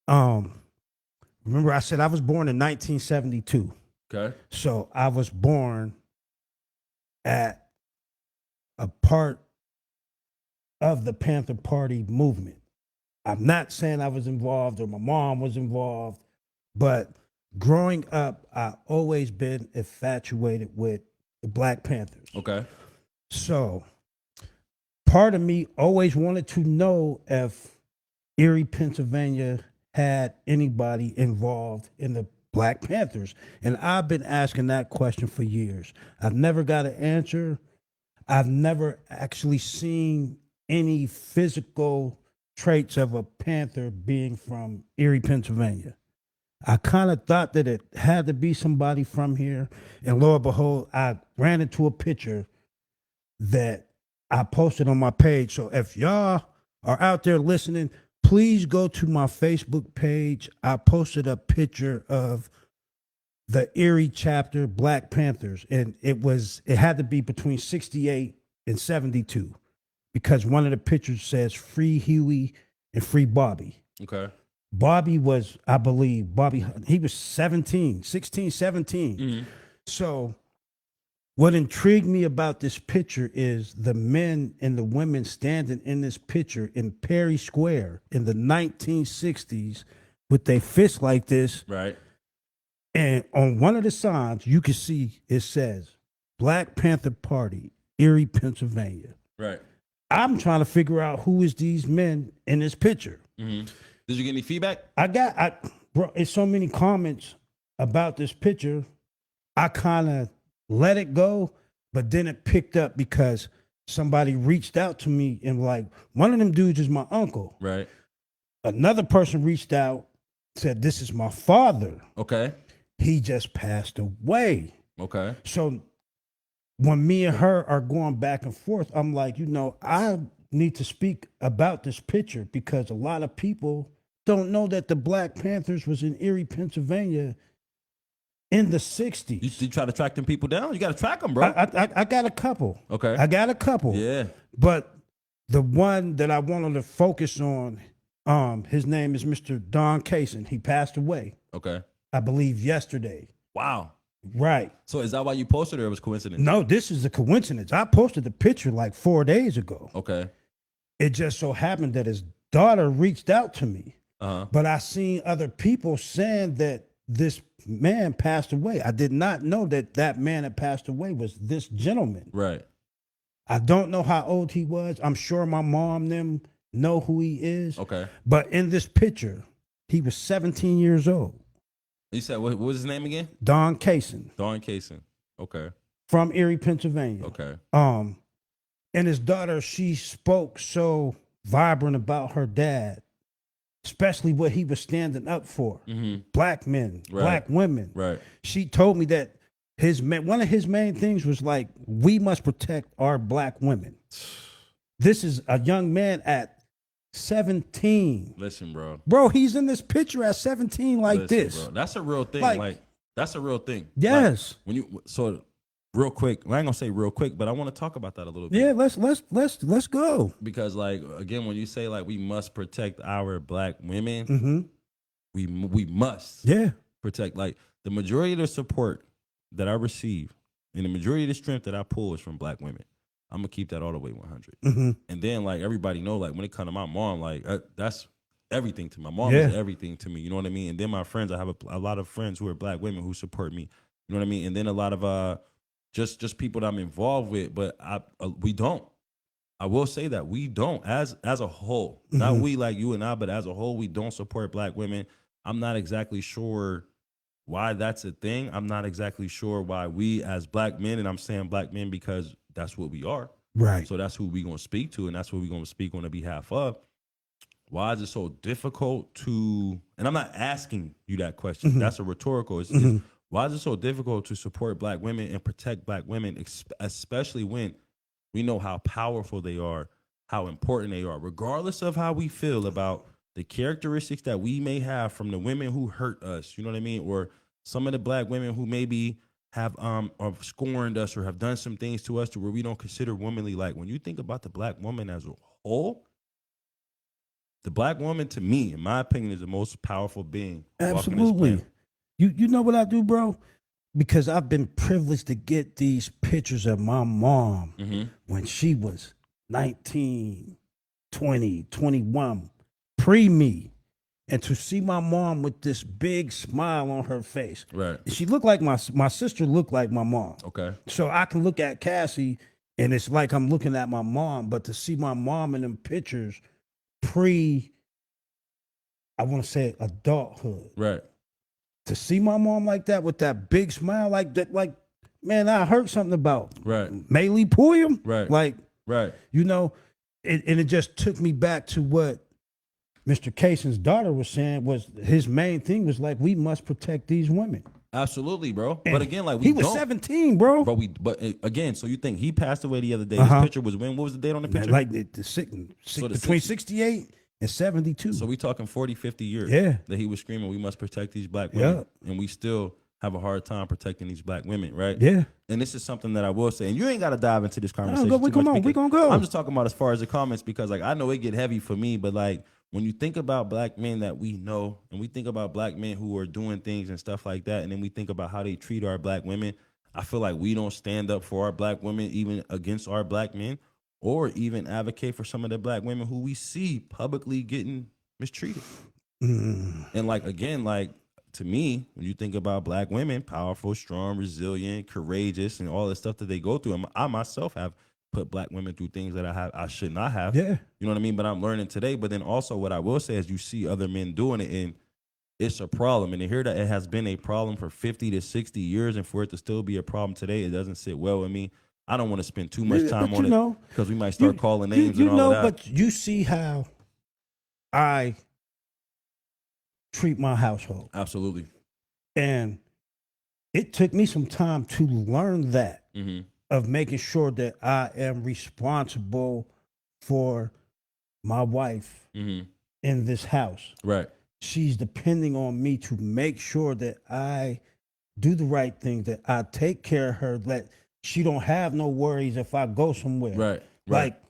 S1: Remember I said I was born in 1972.
S2: Okay.
S1: So I was born at a part of the Panther Party movement. I'm not saying I was involved or my mom was involved, but growing up, I always been infatuated with the Black Panthers.
S2: Okay.
S1: So part of me always wanted to know if Erie, Pennsylvania had anybody involved in the Black Panthers. And I've been asking that question for years. I've never got an answer. I've never actually seen any physical traits of a Panther being from Erie, Pennsylvania. I kind of thought that it had to be somebody from here. And lo and behold, I ran into a picture that I posted on my page. So if y'all are out there listening, please go to my Facebook page. I posted a picture of the Erie chapter, Black Panthers, and it had to be between 68 and 72 because one of the pictures says free Huey and free Bobby.
S2: Okay.
S1: Bobby was, I believe, he was 17, 16, 17.
S2: Mm-hmm.
S1: So what intrigued me about this picture is the men and the women standing in this picture in Perry Square in the 1960s with their fists like this.
S2: Right.
S1: And on one of the signs, you can see it says Black Panther Party, Erie, Pennsylvania.
S2: Right.
S1: I'm trying to figure out who is these men in this picture.
S2: Mm-hmm. Did you get any feedback?
S1: Bro, it's so many comments about this picture. I kind of let it go, but then it picked up because somebody reached out to me and like, one of them dudes is my uncle.
S2: Right.
S1: Another person reached out, said, this is my father.
S2: Okay.
S1: He just passed away.
S2: Okay.
S1: So when me and her are going back and forth, I'm like, I need to speak about this picture because a lot of people don't know that the Black Panthers was in Erie, Pennsylvania in the 60s.
S2: You try to track them people down? You got to track them, bro.
S1: I got a couple.
S2: Okay.
S1: I got a couple.
S2: Yeah.
S1: But the one that I wanted to focus on, his name is Mr. Don Kaysen. He passed away,
S2: Okay.
S1: I believe, yesterday.
S2: Wow.
S1: Right.
S2: So is that why you posted it, or it was coincidence?
S1: No, this is a coincidence. I posted the picture like 4 days ago.
S2: Okay.
S1: It just so happened that his daughter reached out to me.
S2: Uh-huh.
S1: But I seen other people saying that this man passed away. I did not know that that man that passed away was this gentleman.
S2: Right.
S1: I don't know how old he was. I'm sure my mom and them know who he is.
S2: Okay.
S1: But in this picture, he was 17 years old.
S2: You said, what was his name again?
S1: Don Kaysen.
S2: Don Kaysen. Okay.
S1: From Erie, Pennsylvania.
S2: Okay.
S1: And his daughter, she spoke so vibrant about her dad, especially what he was standing up for.
S2: Mm-hmm.
S1: Black men,
S2: Right.
S1: black women.
S2: Right.
S1: She told me that one of his main things was like, we must protect our black women. This is a young man at 17.
S2: Listen, bro.
S1: Bro, he's in this picture at 17 like
S2: Listen,
S1: this.
S2: bro. That's a real thing.
S1: Like,
S2: That's a real thing.
S1: Yes.
S2: Like, real quick, I ain't gonna say real quick, but I want to talk about that a little bit.
S1: Yeah, let's go.
S2: Because like, again, when you say like we must protect our black women,
S1: Mm-hmm.
S2: we must
S1: Yeah.
S2: protect, like, the majority of the support that I receive and the majority of the strength that I pull is from black women. I'm gonna keep that all the way 100.
S1: Mm-hmm.
S2: And then like everybody know, like when it comes to my mom, like that's everything to my mom.
S1: Yeah.
S2: Is everything to me. You know what I mean? And then my friends, I have a lot of friends who are black women who support me. You know what I mean? And then a lot of just people that I'm involved with, but we don't. I will say that we don't, as a whole, not we like you and I, but as a whole, we don't support black women. I'm not exactly sure why that's a thing. I'm not exactly sure why we as black men, and I'm saying black men because that's what we are.
S1: Right.
S2: So that's who we're going to speak to, and that's what we're going to speak on the behalf of. Why is it so difficult to, and I'm not asking you that question.
S1: Mm-hmm.
S2: That's a rhetorical. It's why is it so difficult to support black women and protect black women, especially when we know how powerful they are, how important they are, regardless of how we feel about the characteristics that we may have from the women who hurt us, you know what I mean? Or some of the black women who maybe have scorned us or have done some things to us to where we don't consider womanly. Like when you think about the black woman as a whole, the black woman, to me, in my opinion, is the most powerful being.
S1: Absolutely. You know what I do, bro? Because I've been privileged to get these pictures of my mom when she was 19, 20, 21, pre-me. And to see my mom with this big smile on her face.
S2: Right.
S1: She looked like my sister looked like my mom.
S2: Okay.
S1: So I can look at Cassie and it's like I'm looking at my mom, but to see my mom in them pictures I want to say adulthood.
S2: Right.
S1: To see my mom like that with that big smile like that, like, man, I heard something about
S2: Right.
S1: Maylee Puyam.
S2: Right.
S1: Like,
S2: Right.
S1: you know, and it just took me back to what Mr. Kaysen's daughter was saying was his main thing was like, we must protect these women.
S2: Absolutely, bro.
S1: And
S2: but again, like
S1: he was 17, bro.
S2: But again, so you think he passed away the other day? His picture was when? What was the date on the picture?
S1: Like between 68 and 72.
S2: So we talking 40, 50 years.
S1: Yeah.
S2: That he was screaming, we must protect these black women.
S1: Yeah.
S2: And we still have a hard time protecting these black women, right?
S1: Yeah.
S2: And this is something that I will say, and you ain't got to dive into this conversation.
S1: No, we
S2: too much
S1: we
S2: because
S1: gonna go.
S2: I'm just talking about as far as the comments because, like, I know it get heavy for me, but like when you think about black men that we know, and we think about black men who are doing things and stuff like that, and then we think about how they treat our black women, I feel like we don't stand up for our black women, even against our black men, or even advocate for some of the black women who we see publicly getting mistreated. And like again, like to me, when you think about black women, powerful, strong, resilient, courageous, and all the stuff that they go through, I myself have put black women through things that I should not have.
S1: Yeah.
S2: You know what I mean? But I'm learning today. But then also what I will say is you see other men doing it and it's a problem. And to hear that it has been a problem for 50 to 60 years and for it to still be a problem today, it doesn't sit well with me. I don't want to spend too much time on it because we might start calling names and all of that.
S1: But you see how I treat my household.
S2: Absolutely.
S1: And it took me some time to learn that of making sure that I am responsible for my wife in this house.
S2: Right.
S1: She's depending on me to make sure that I do the right thing, that I take care of her, that she don't have no worries if I go somewhere.
S2: Right.
S1: Like,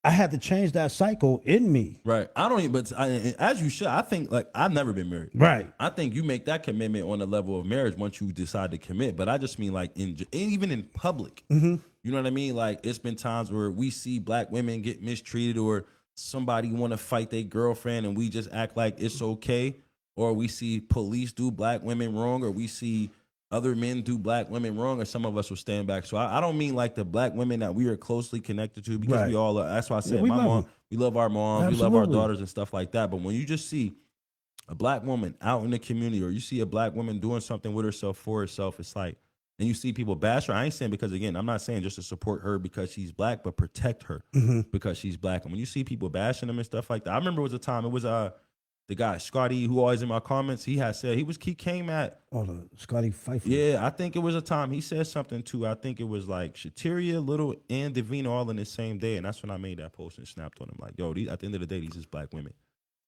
S1: I had to change that cycle in me.
S2: Right. I don't even, but as you should, I think, like, I've never been married.
S1: Right.
S2: I think you make that commitment on the level of marriage once you decide to commit. But I just mean, like, even in public, you know what I mean? Like, it's been times where we see black women get mistreated or somebody want to fight their girlfriend and we just act like it's okay. Or we see police do black women wrong, or we see other men do black women wrong, or some of us will stand back. So I don't mean like the black women that we are closely connected to, because we all are. That's why I said my mom, we love our moms, we love our daughters and stuff like that. But when you just see a black woman out in the community, or you see a black woman doing something with herself for herself, it's like, and you see people bash her. I ain't saying, because again, I'm not saying just to support her because she's black, but protect her because she's black. And when you see people bashing them and stuff like that, I remember it was a time, it was the guy, Scotty, who always in my comments, he had said, he came at.
S1: Oh, the Scotty Pfeiffer.
S2: Yeah, I think it was a time he said something too. I think it was like Shateria, Little, and Davina all in the same day. And that's when I made that post and snapped on him. Like, yo, at the end of the day, these is black women.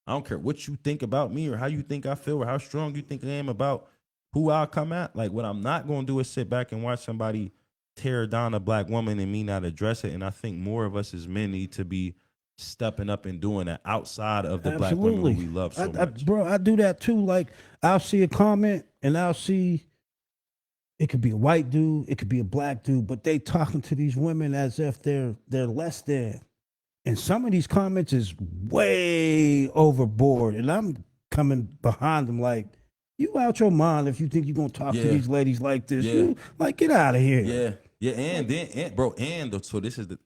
S2: I don't care what you think about me or how you think I feel or how strong you think I am about who I'll come at. Like, what I'm not going to do is sit back and watch somebody tear down a black woman and me not address it. And I think more of us as men need to be stepping up and doing that outside of the black women we love so much.
S1: Bro, I do that too. Like, I'll see a comment and I'll see, it could be a white dude, it could be a black dude, but they talking to these women as if they're less than. And some of these comments is way overboard. And I'm coming behind them like, you out your mind if you think you're going to talk to these ladies like this. You, like, get out of here.
S2: Yeah. Yeah. And then, bro, so this is the,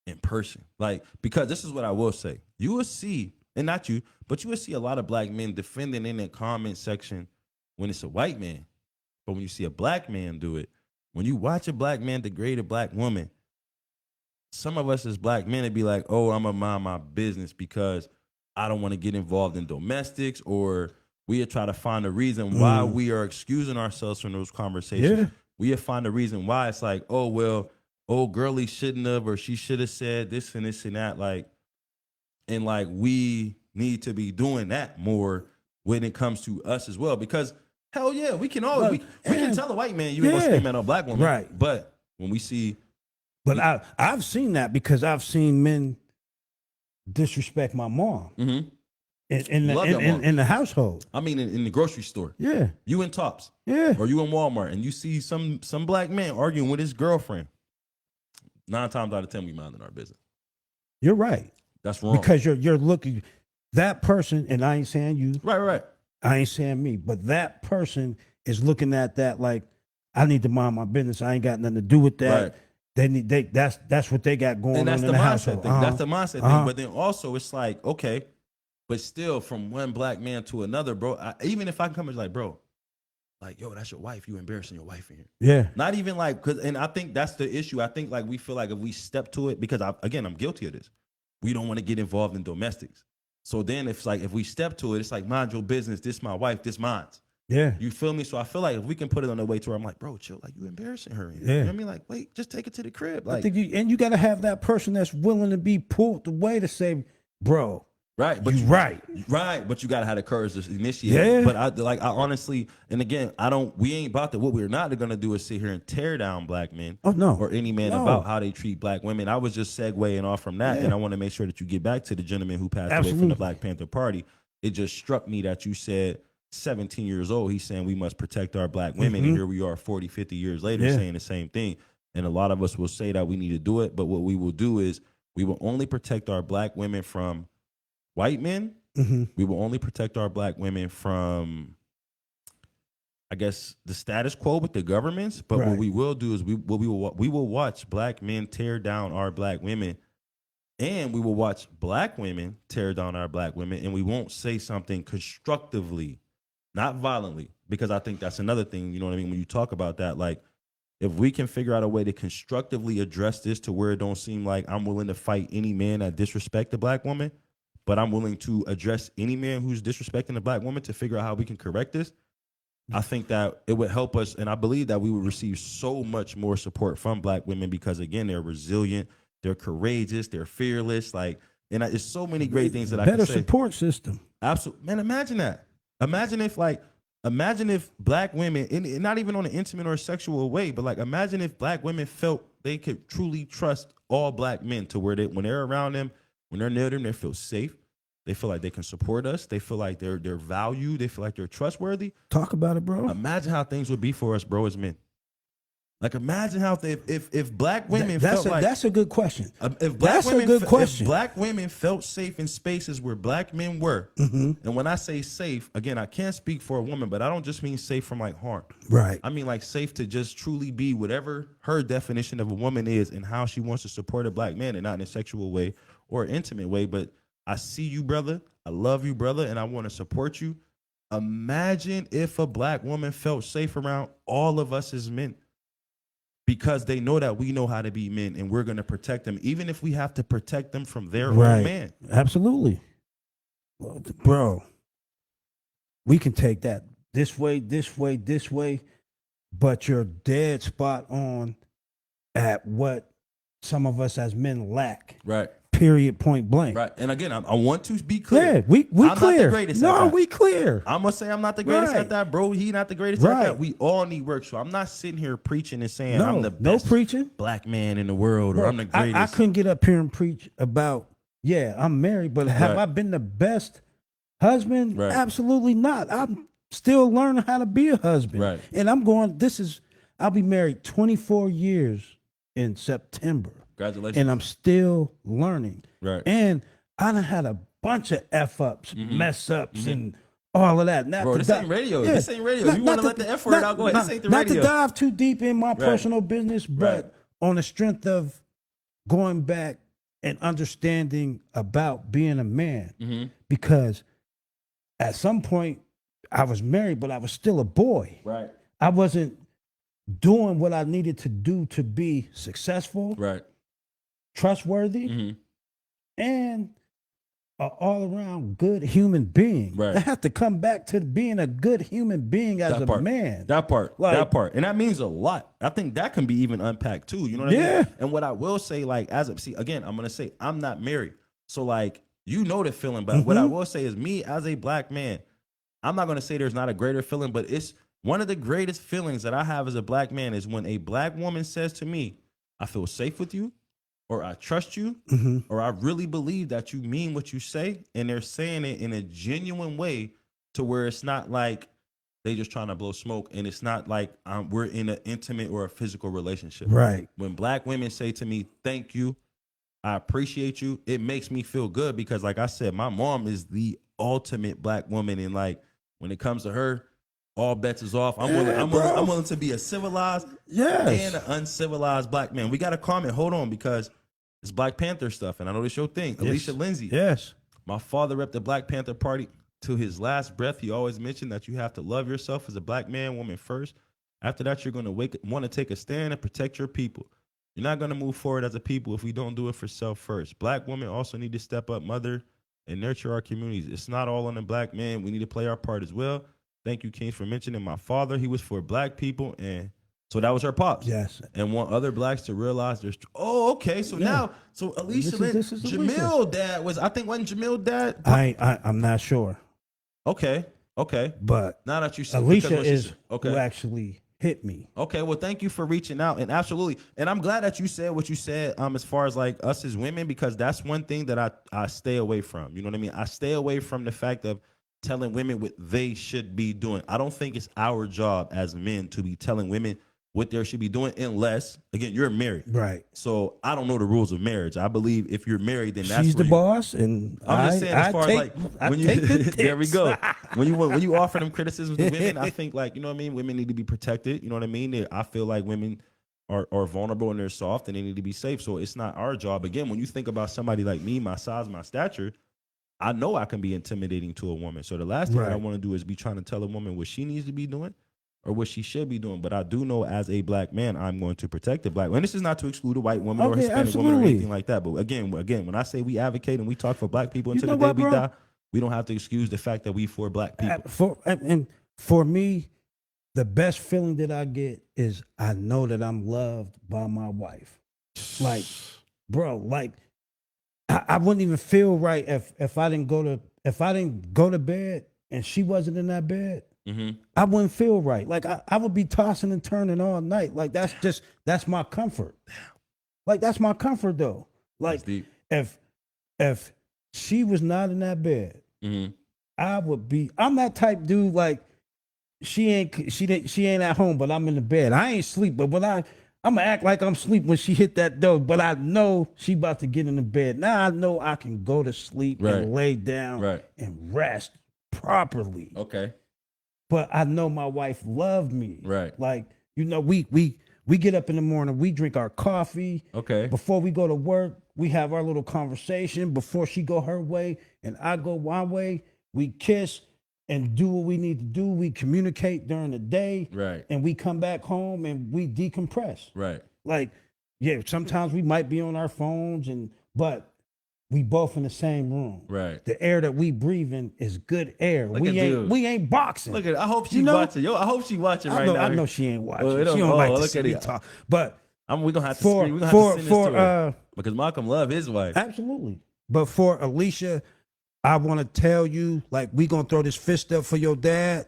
S2: in person, like, because this is what I will say, you will see, and not you, but you will see a lot of black men defending in the comment section when it's a white man. But when you see a black man do it, when you watch a black man degrade a black woman, some of us as black men would be like, oh, I'm gonna mind my business because I don't want to get involved in domestics, or we try to find a reason why we are excusing ourselves from those conversations. We find a reason why it's like, oh, well, old girlie shouldn't have, or she should have said this and this and that. Like, and like, we need to be doing that more when it comes to us as well. Because hell yeah, we can always, we can tell a white man you ain't gonna scream at a black woman.
S1: Right.
S2: But when we see.
S1: But I've seen that because I've seen men disrespect my mom in the household.
S2: I mean, in the grocery store.
S1: Yeah.
S2: You in Tops.
S1: Yeah.
S2: Or you in Walmart and you see some black man arguing with his girlfriend. 9 times out of 10, we minding our business.
S1: You're right.
S2: That's wrong.
S1: Because you're looking, that person, and I ain't saying you.
S2: Right.
S1: I ain't saying me, but that person is looking at that like, I need to mind my business. I ain't got nothing to do with that. Right. That's what they got going on in the household.
S2: That's the mindset thing. But then also it's like, okay, but still from one black man to another, bro, even if I can come and like, bro, like, yo, that's your wife. You embarrassing your wife in here. Yeah. Not even like, and I think that's the issue. I think like we feel like if we step to it, because I'm guilty of this. We don't want to get involved in domestics. So then if we step to it, it's like, mind your business. This my wife, this mine's. Yeah. You feel me? So I feel like if we can put it on the way to where I'm like, bro, chill, like you embarrassing her. You know what I mean? Like, wait, just take it to the crib. Like,
S1: I think you got to have that person that's willing to be pulled away to say, bro,
S2: Right, but
S1: you right.
S2: right, but you gotta have the courage to initiate.
S1: Yeah.
S2: But I honestly, and again, we ain't about to. What we're not gonna do is sit here and tear down black men.
S1: Oh no.
S2: Or any man
S1: No.
S2: about how they treat black women. I was just segueing off from that,
S1: Yeah.
S2: and I want to make sure that you get back to the gentleman who passed away from
S1: Absolutely.
S2: the Black Panther Party. It just struck me that you said 17 years old. He's saying we must protect our black women, and here we are 40, 50 years later
S1: Yeah.
S2: saying the same thing. And a lot of us will say that we need to do it, but what we will do is we will only protect our black women from white men. We will only protect our black women from, I guess, the status quo with the governments. But what
S1: Right.
S2: we will do is we will watch black men tear down our black women, and we will watch black women tear down our black women, and we won't say something constructively, not violently, because I think that's another thing. You know what I mean? When you talk about that, like, if we can figure out a way to constructively address this to where it don't seem like I'm willing to fight any man that disrespect a black woman, but I'm willing to address any man who's disrespecting a black woman to figure out how we can correct this, I think that it would help us, and I believe that we would receive so much more support from black women because, again, they're resilient, they're courageous, they're fearless, like, and there's so many great things that I can
S1: Better
S2: say.
S1: support system.
S2: Absolutely, man. Imagine that. Imagine if black women, and not even on an intimate or sexual way, but like, imagine if black women felt they could truly trust all black men to where when they're around them, when they're near them, they feel safe. They feel like they can support us. They feel like they're valued. They feel like they're trustworthy.
S1: Talk about it, bro.
S2: Imagine how things would be for us, bro, as men. Like, imagine how if black women felt like
S1: that's a good question.
S2: if black
S1: That's a
S2: women
S1: good question.
S2: If black women felt safe in spaces where black men were, and when I say safe, again, I can't speak for a woman, but I don't just mean safe from like harm.
S1: Right.
S2: I mean like safe to just truly be whatever her definition of a woman is and how she wants to support a black man, and not in a sexual way or intimate way. But I see you, brother. I love you, brother, and I want to support you. Imagine if a black woman felt safe around all of us as men, because they know that we know how to be men and we're going to protect them, even if we have to protect them from their own man.
S1: Absolutely. Well, bro, we can take that this way, this way, this way, but you're dead spot on at what some of us as men lack.
S2: Right.
S1: Period, point blank.
S2: Right. And again, I want to be clear.
S1: Yeah, we
S2: I'm
S1: clear.
S2: not the greatest at
S1: No,
S2: that.
S1: we clear.
S2: I'm going to say I'm not the greatest
S1: Right.
S2: at that, bro. He not the greatest at
S1: Right.
S2: that. We all need work. So I'm not sitting here preaching and saying
S1: No,
S2: I'm the
S1: no
S2: best
S1: preaching.
S2: black man in the world, or I'm the greatest.
S1: I couldn't get up here and preach about, yeah, I'm married, but have
S2: Right.
S1: I been the best husband?
S2: Right.
S1: Absolutely not. I'm still learning how to be a husband.
S2: Right.
S1: And I'll be married 24 years in September.
S2: Congratulations.
S1: And I'm still learning.
S2: Right.
S1: And I done had a bunch of F-ups, mess ups, and all of that. Not
S2: Bro,
S1: to
S2: this
S1: di-
S2: ain't radio.
S1: Yeah.
S2: This ain't radio. If you want to let the F word out, go ahead. This ain't the
S1: Not to
S2: radio.
S1: dive too deep in my personal business, but
S2: Right.
S1: on the strength of going back and understanding about being a man, because at some point I was married, but I was still a boy.
S2: Right.
S1: I wasn't doing what I needed to do to be successful,
S2: Right.
S1: trustworthy, and an all-around good human being.
S2: Right.
S1: I have to come back to being a good human being as
S2: That
S1: a
S2: part.
S1: man.
S2: That part.
S1: Like-
S2: that part. And that means a lot. I think that can be even unpacked too. You know what I
S1: Yeah.
S2: mean? And what I will say, like, again, I'm gonna say I'm not married. So like, you know the feeling, but what I will say is, me as a black man, I'm not gonna say there's not a greater feeling, but it's one of the greatest feelings that I have as a black man is when a black woman says to me, I feel safe with you, or I trust you, or I really believe that you mean what you say, and they're saying it in a genuine way to where it's not like they just trying to blow smoke, and it's not like we're in an intimate or a physical relationship.
S1: Right.
S2: When black women say to me, thank you, I appreciate you, it makes me feel good, because like I said, my mom is the ultimate black woman, and like when it comes to her, all bets is off. I'm willing to be a civilized and an uncivilized black man. We got a comment. Hold on, because it's Black Panther stuff, and I know this your thing. Alicia Lindsay.
S1: Yes.
S2: My father repped the Black Panther Party to his last breath. He always mentioned that you have to love yourself as a black man, woman first. After that, you're going to want to take a stand and protect your people. You're not going to move forward as a people if we don't do it for self first. Black women also need to step up, mother, and nurture our communities. It's not all on the black man. We need to play our part as well. Thank you, Kings, for mentioning my father. He was for black people, and So that was her pops.
S1: Yes.
S2: And want other blacks to realize there's. Oh, okay. So now, so Alicia,
S1: This is Alicia.
S2: Jamil dad was. I think wasn't Jamil dad.
S1: I'm not sure.
S2: Okay.
S1: But
S2: Now that you said
S1: Alicia is
S2: okay.
S1: who actually hit me.
S2: Okay, well, thank you for reaching out, and absolutely, and I'm glad that you said what you said. As far as like us as women, because that's one thing that I stay away from. You know what I mean? I stay away from the fact of telling women what they should be doing. I don't think it's our job as men to be telling women what they should be doing, unless again you're married.
S1: Right.
S2: So I don't know the rules of marriage. I believe if you're married, then that's
S1: she's
S2: where
S1: the boss, and
S2: I'm just saying, as far as like when you there we go. When you offer them criticisms to women, I think like you know what I mean. Women need to be protected. You know what I mean. I feel like women are vulnerable and they're soft and they need to be safe. So it's not our job. Again, when you think about somebody like me, my size, my stature, I know I can be intimidating to a woman. So the last thing I want to do is be trying to tell a woman what she needs to be doing or what she should be doing. But I do know as a black man, I'm going to protect the black woman. And this is not to exclude a white woman or Hispanic woman or anything like that. But again, when I say we advocate and we talk for black people until the day we die, we don't have to excuse the fact that we for black people.
S1: For me, the best feeling that I get is I know that I'm loved by my wife. Like, bro, like I wouldn't even feel right if I didn't go to bed and she wasn't in that bed.
S2: Mm-hmm.
S1: I wouldn't feel right. Like I would be tossing and turning all night. Like that's my comfort. Like that's my comfort though. Like if she was not in that bed, I would be. I'm that type dude. Like she ain't at home, but I'm in the bed. I ain't sleep, but when I'm gonna act like I'm asleep when she hit that door. But I know she about to get in the bed. Now I know I can go to sleep and lay down and rest properly.
S2: Okay.
S1: But I know my wife loved me.
S2: Right.
S1: Like, you know, we get up in the morning, we drink our coffee.
S2: Okay.
S1: Before we go to work, we have our little conversation. Before she go her way and I go my way, we kiss and do what we need to do. We communicate during the day.
S2: Right.
S1: And we come back home and we decompress.
S2: Right.
S1: Like, yeah, sometimes we might be on our phones but we both in the same room.
S2: Right.
S1: The air that we breathe in is good air.
S2: Look
S1: we ain't boxing.
S2: Look at it. I hope she's watching. Yo, I hope she's watching right now.
S1: I know she ain't watching.
S2: Well,
S1: she don't like to see me talk. But
S2: we're gonna have to scream. We're gonna have to send this to her. Because Malcolm love his wife.
S1: Absolutely. But for Alicia, I want to tell you, like, we gonna throw this fist up for your dad.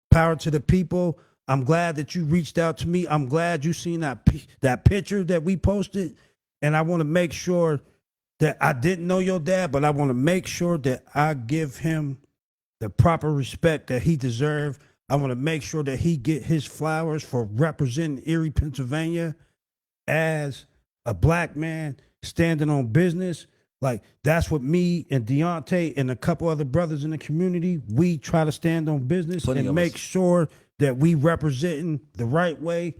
S1: Power to the people. I'm glad that you reached out to me. I'm glad you seen that picture that we posted. And I want to make sure that I didn't know your dad, but I want to make sure that I give him the proper respect that he deserves. I want to make sure that he get his flowers for representing Erie, Pennsylvania as a black man standing on business. Like, that's what me and Deontay and a couple other brothers in the community, we try to stand on business and make sure that we representing the right way.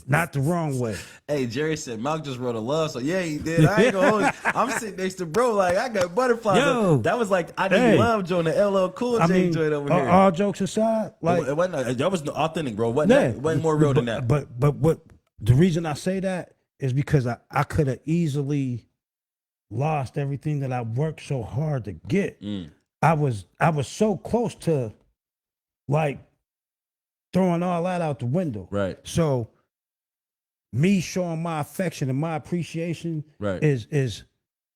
S1: Not the wrong way.
S2: Hey, Jerry said Malk just wrote a love, so yeah, he did. I ain't gonna hold you. I'm sitting next to bro, like I got butterflies.
S1: Yo,
S2: that was like I need love joint, the LL Cool J joint over here.
S1: All jokes aside, like
S2: it wasn't, that was authentic, bro. It wasn't more real than that.
S1: But what the reason I say that is because I could have easily lost everything that I worked so hard to get. I was so close to like throwing all that out the window.
S2: Right.
S1: So me showing my affection and my appreciation is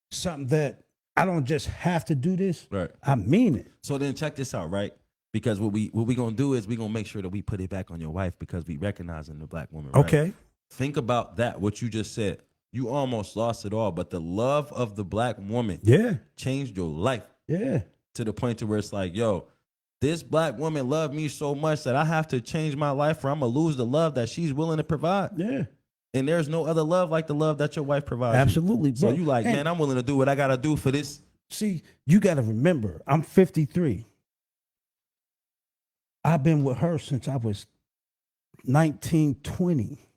S1: something that I don't just have to do this.
S2: Right.
S1: I mean it.
S2: So then check this out, right? Because what we gonna do is we gonna make sure that we put it back on your wife because we recognizing the black woman. Right?
S1: Okay.
S2: Think about that. What you just said. You almost lost it all, but the love of the black woman changed your life.
S1: Yeah.
S2: To the point to where it's like, yo, this black woman loved me so much that I have to change my life or I'm gonna lose the love that she's willing to provide.
S1: Yeah.
S2: And there's no other love like the love that your wife provides.
S1: Absolutely,
S2: bro. So you like, man, I'm willing to do what I gotta do for this.
S1: See, you gotta remember, I'm 53. I've been with her since I was 19, 20.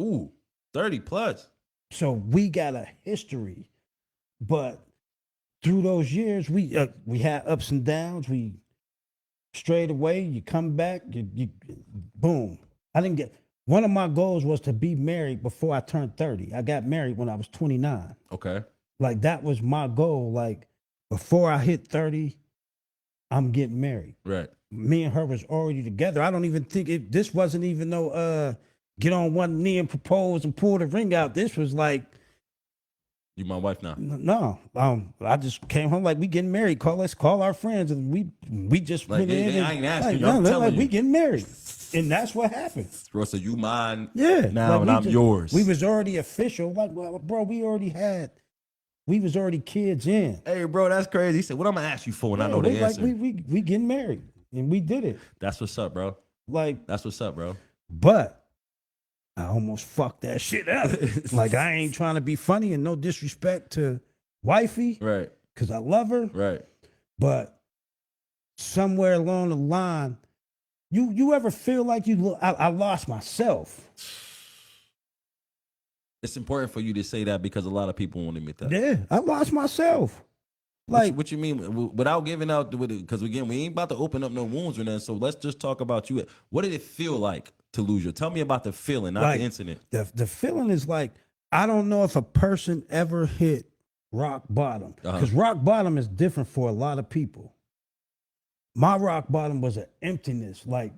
S2: Ooh, 30 plus.
S1: So we got a history, but through those years, we had ups and downs. We strayed away. You come back. You boom. I didn't get. One of my goals was to be married before I turned 30. I got married when I was 29.
S2: Okay.
S1: Like that was my goal. Like before I hit 30, I'm getting married.
S2: Right.
S1: Me and her was already together. I don't even think this wasn't even no get on one knee and propose and pull the ring out. This was like,
S2: You my wife now.
S1: no. I just came home like, we getting married. Call our friends, and we just
S2: Like,
S1: went in.
S2: I ain't asking
S1: like,
S2: you. I'm
S1: no,
S2: telling
S1: like,
S2: you.
S1: we getting married, and that's what happened.
S2: Bro, so you mine
S1: Yeah,
S2: now,
S1: like,
S2: and I'm yours.
S1: We was already official. Like, well, bro, we was already kids in.
S2: Hey, bro, that's crazy. He said, "What I'm gonna ask you for?" And I know
S1: we
S2: the answer.
S1: we getting married, and we did it.
S2: That's what's up, bro.
S1: Like,
S2: That's what's up, bro.
S1: but I almost fucked that shit up. Like, I ain't trying to be funny, and no disrespect to wifey,
S2: Right.
S1: because I love her.
S2: Right.
S1: But somewhere along the line, you ever feel like I lost myself?
S2: It's important for you to say that because a lot of people won't admit that.
S1: Yeah, I lost myself. Like,
S2: What you mean without giving out with it? Because again, we ain't about to open up no wounds or nothing. So let's just talk about you. What did it feel like to lose you? Tell me about the feeling, not the incident.
S1: The feeling is like, I don't know if a person ever hit rock bottom, because rock bottom is different for a lot of people. My rock bottom was an emptiness. Like,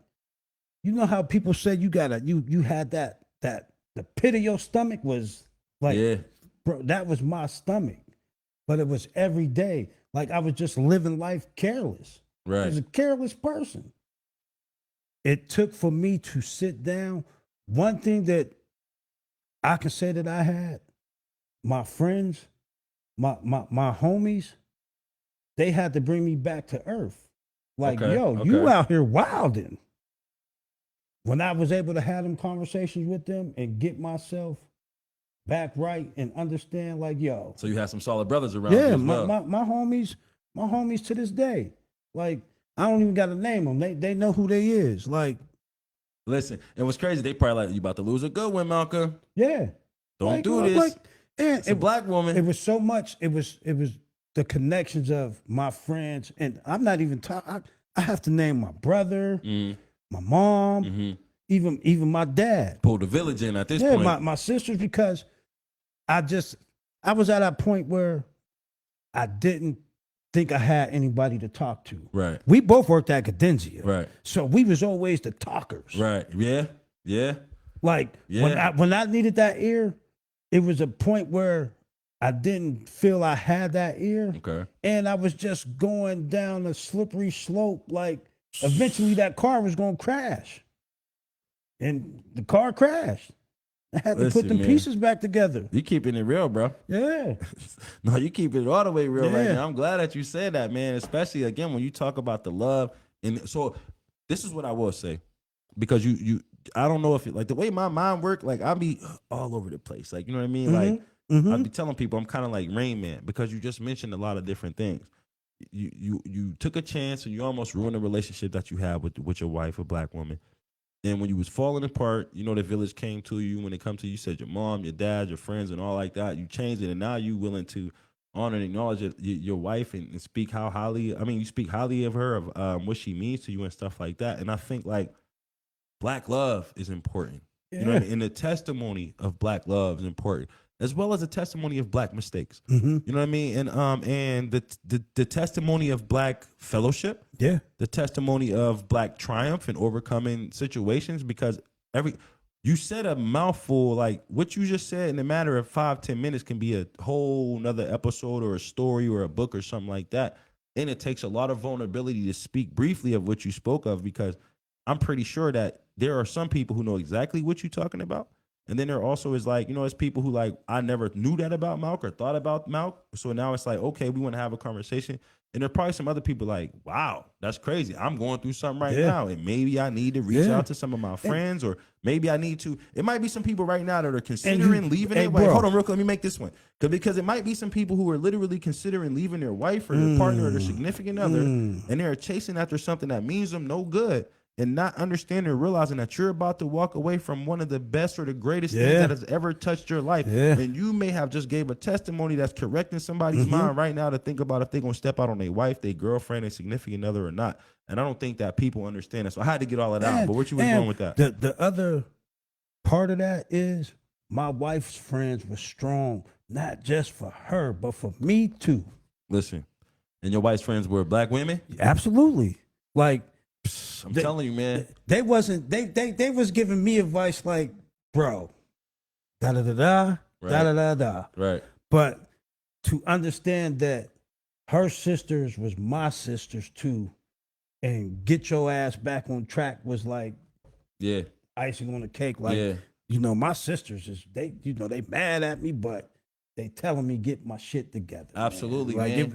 S1: you know how people say you had that the pit of your stomach was like,
S2: Yeah.
S1: bro, that was my stomach, but it was every day. Like, I was just living life careless. I was
S2: Right.
S1: a careless person. It took for me to sit down. One thing that I can say that I had, my friends, my homies, they had to bring me back to earth. Like, you out here wilding. When I was able to have them conversations with them and get myself back right and understand, like, yo.
S2: So you had some solid brothers around you as well.
S1: my homies to this day. Like, I don't even got to name them. They know who they is. Like,
S2: listen, and what's crazy, they probably like, you about to lose a good one, Malcolm.
S1: yeah.
S2: Don't
S1: like,
S2: do this.
S1: Like, and
S2: it's a black woman.
S1: It was so much. It was the connections of my friends, and I'm not even talking. I have to name my brother, my mom, even my dad.
S2: Pull the village in at this point.
S1: Yeah, my sisters, because I was at a point where I didn't think I had anybody to talk to.
S2: Right.
S1: We both worked at Cadencia.
S2: Right.
S1: So we was always the talkers.
S2: Right. Yeah. Yeah.
S1: Like, when I needed that ear, it was a point where I didn't feel I had that ear.
S2: Okay.
S1: And I was just going down a slippery slope. Like, eventually that car was going to crash. And the car crashed. I had to put them pieces back together.
S2: You keeping it real, bro.
S1: Yeah.
S2: No, you keep it all the way real right now. I'm glad that you said that, man. Especially, again, when you talk about the love. And so this is what I will say. Because I don't know if it, like, the way my mind work, like, I'll be all over the place. Like, you know what I mean? Like, I'll be telling people I'm kind of like Rain Man, because you just mentioned a lot of different things. You took a chance and you almost ruined a relationship that you had with your wife, a black woman. And when you was falling apart, you know, the village came to you. When it come to you, said your mom, your dad, your friends, and all like that. You changed it, and now you willing to honor and acknowledge your wife and speak you speak highly of her, of what she means to you and stuff like that. And I think, like, black love is important.
S1: Yeah.
S2: You know what I mean? And the testimony of black love is important, as well as a testimony of black mistakes.
S1: Mm-hmm.
S2: You know what I mean? And the testimony of black fellowship.
S1: Yeah.
S2: The testimony of black triumph and overcoming situations, because you said a mouthful. Like, what you just said in a matter of 5-10 minutes can be a whole nother episode or a story or a book or something like that. And it takes a lot of vulnerability to speak briefly of what you spoke of, because I'm pretty sure that there are some people who know exactly what you're talking about. And then there also is, like, you know, it's people who, like, I never knew that about Malk or thought about Malk. So now it's like, okay, we want to have a conversation. And there are probably some other people like, wow, that's crazy. I'm going through something right now. And maybe I need to reach out to some of my friends, or maybe I need to. It might be some people right now that are considering leaving their wife. Hold on real quick. Let me make this one. Because it might be some people who are literally considering leaving their wife or their partner or their significant other. And they're chasing after something that means them no good, and not understanding or realizing that you're about to walk away from one of the best or the greatest things that has ever touched your life. And you may have just gave a testimony that's correcting somebody's mind right now to think about if they're going to step out on their wife, their girlfriend, their significant other or not. And I don't think that people understand that. So I had to get all of that out. But what you was going with that?
S1: The other part of that is my wife's friends were strong, not just for her, but for me too.
S2: Listen, And your wife's friends were black women?
S1: Absolutely. Like,
S2: I'm telling you, man.
S1: They was giving me advice like, bro, da da da da, da da da da.
S2: Right.
S1: But to understand that her sisters was my sisters too, and get your ass back on track was like,
S2: yeah,
S1: icing on the cake. Like, you know, my sisters they mad at me, but they telling me get my shit together.
S2: Absolutely,
S1: man.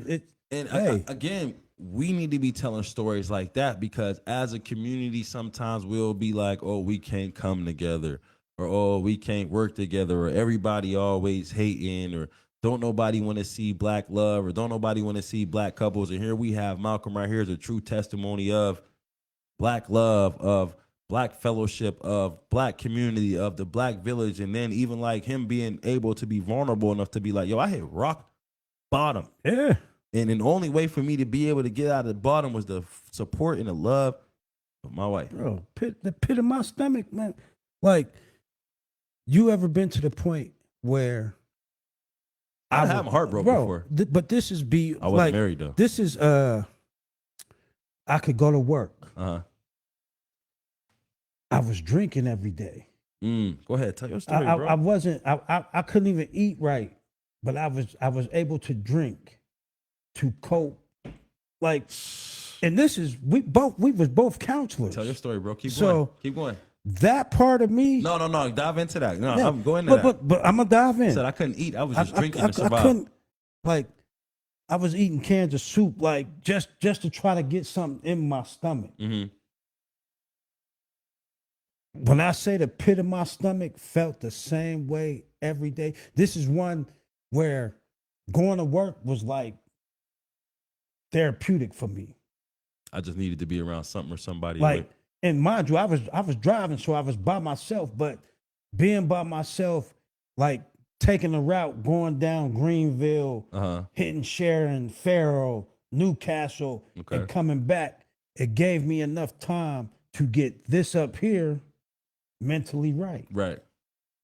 S2: Like, man. Again, we need to be telling stories like that, because as a community, sometimes we'll be like, oh, we can't come together, or oh, we can't work together, or everybody always hating, or don't nobody want to see black love, or don't nobody want to see black couples. And here we have Malcolm right here is a true testimony of black love, of black fellowship, of black community, of the black village. And then even like him being able to be vulnerable enough to be like, yo, I hit rock bottom.
S1: Yeah.
S2: And the only way for me to be able to get out of the bottom was the support and the love of my wife.
S1: Bro, the pit of my stomach, man. Like, you ever been to the point where
S2: I had my heart broke before.
S1: But this is
S2: I wasn't married though.
S1: This is I could go to work. I was drinking every day.
S2: Go ahead, tell your story, bro.
S1: I couldn't even eat right, but I was able to drink to cope. Like, and this is we was both counselors.
S2: Tell your story, bro. Keep going.
S1: That part of me.
S2: No. Dive into that. No, I'm going to that.
S1: But I'm gonna dive in.
S2: I said I couldn't eat. I was just drinking to survive.
S1: I couldn't, like, I was eating cans of soup, like just to try to get something in my stomach.
S2: Mm-hmm.
S1: When I say the pit of my stomach felt the same way every day, this is one where going to work was like therapeutic for me.
S2: I just needed to be around something or somebody.
S1: Like, and mind you, I was driving, so I was by myself. But being by myself, like taking a route, going down Greenville, hitting Sharon, Farrell, Newcastle, and coming back, it gave me enough time to get this up here mentally right.
S2: Right.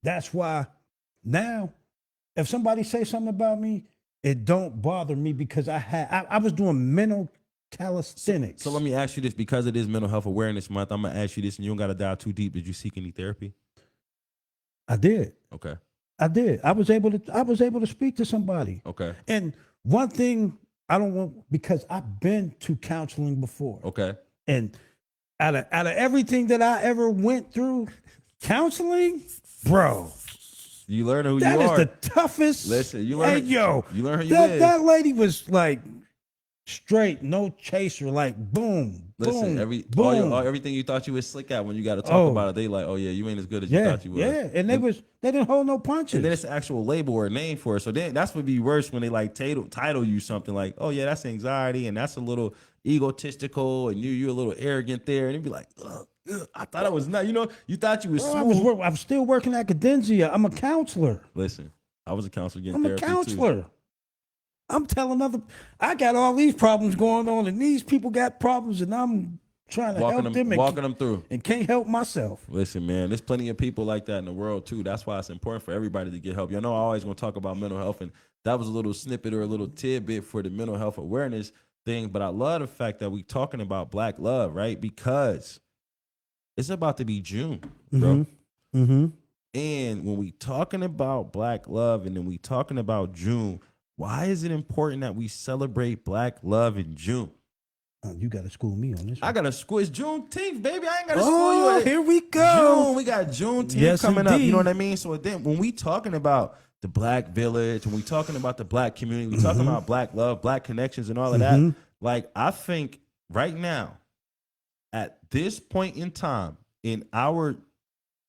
S1: That's why now, if somebody say something about me, it don't bother me, because I was doing mental calisthenics.
S2: So let me ask you this, because it is Mental Health Awareness Month. I'm gonna ask you this, and you don't gotta dive too deep. Did you seek any therapy?
S1: I did.
S2: Okay.
S1: I did. I was able to speak to somebody.
S2: Okay.
S1: And one thing I don't want, because I've been to counseling before.
S2: Okay.
S1: And out of everything that I ever went through, counseling, bro.
S2: You learn who you
S1: are.
S2: are.
S1: That is the toughest.
S2: Listen, you learn.
S1: Hey, yo,
S2: you learn who you is.
S1: That lady was like straight, no chaser, like boom,
S2: listen,
S1: boom, boom.
S2: Everything you thought you was slick at, when you got to talk about it, they like, oh yeah, you ain't as good as you thought you was.
S1: Yeah, and they didn't hold no punches.
S2: And then it's an actual label or name for it. So then that's what be worse, when they like title you something like, oh yeah, that's anxiety, and that's a little egotistical, and you're a little arrogant there, and it'd be like, ugh. I thought I was not, you thought you was smooth.
S1: I was still working at Cadencia. I'm a counselor.
S2: Listen, I was a counselor getting
S1: I'm
S2: therapy
S1: a counselor.
S2: Too.
S1: I'm telling I got all these problems going on, and these people got problems, and I'm trying to help them
S2: walking them through,
S1: and can't help myself.
S2: Listen, man, there's plenty of people like that in the world too. That's why it's important for everybody to get help. You know, I always gonna talk about mental health, and that was a little snippet or a little tidbit for the mental health awareness thing. But I love the fact that we talking about black love, right? Because it's about to be June, bro.
S1: Mm-hmm.
S2: And when we talking about black love, and then we talking about June, why is it important that we celebrate black love in June?
S1: You got to school me on this one.
S2: I got to school. It's Juneteenth, baby. I ain't got to school you.
S1: Here we go.
S2: June, we got Juneteenth coming up. You know what I mean? So then when we talking about the black village, when we talking about the black community, we talking about black love, black connections, and all of that, like, I think right now, at this point in time, in our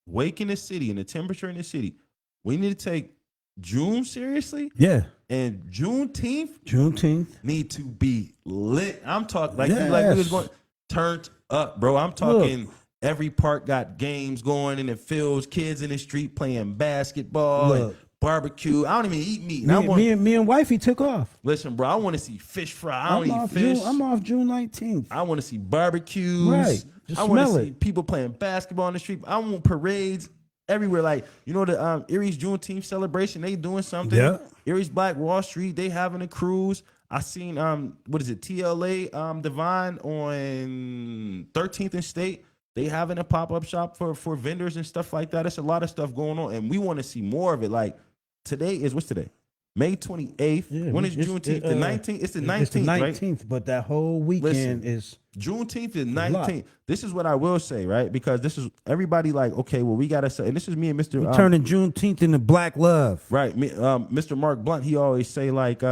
S2: wake in the city, and the temperature in the city, we need to take June seriously.
S1: Yeah.
S2: And Juneteenth need to be lit. I'm talking like we was going turned up, bro. I'm talking every park got games going in the fields, kids in the street playing basketball and barbecue. I don't even eat meat.
S1: Me and wifey took off.
S2: Listen, bro, I want to see fish fry. I don't eat fish.
S1: I'm off June 19th.
S2: I want to see barbecues.
S1: Right.
S2: I want to see people playing basketball in the street. I want parades everywhere. Like, the Erie's Juneteenth celebration, they doing something.
S1: Yeah.
S2: Erie's Black Wall Street, they having a cruise. I seen what is it, TLA Divine on 13th and State. They having a pop-up shop for vendors and stuff like that. It's a lot of stuff going on, and we want to see more of it. Like today is what's today? May 28th.
S1: Yeah,
S2: when is Juneteenth? The 19th? It's the 19th,
S1: It's the 19th,
S2: right?
S1: but that whole weekend is
S2: Juneteenth is
S1: lot.
S2: 19th. This is what I will say, right? Because this is everybody like, okay, well, we gotta say, and this is me and Mr.
S1: we turning Juneteenth into Black Love.
S2: Right. Mr. Mark Blunt, he always say like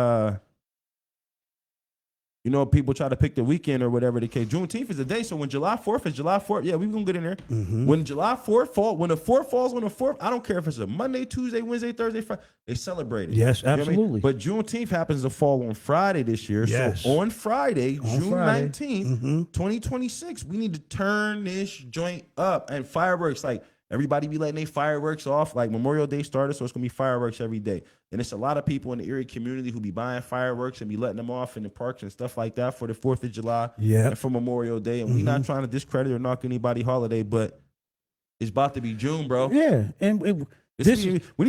S2: you know, people try to pick the weekend or whatever the case. Juneteenth is the day. So when July 4th is July 4th, yeah, we gonna get in there. When July 4th fall, when the 4th falls on the 4th, I don't care if it's a Monday, Tuesday, Wednesday, Thursday, Friday, they celebrate it.
S1: Yes,
S2: You know what I mean?
S1: absolutely.
S2: But Juneteenth happens to fall on Friday this year.
S1: Yes.
S2: So on Friday, June
S1: Friday.
S2: 19th, 2026, we need to turn this joint up. And fireworks, like everybody be letting their fireworks off. Like Memorial Day started, so it's gonna be fireworks every day. And it's a lot of people in the Erie community who be buying fireworks and be letting them off in the parks and stuff like that for the 4th of July and for Memorial Day. And we not trying to discredit or knock anybody holiday, but it's about to be June, bro.
S1: Yeah, and we
S2: need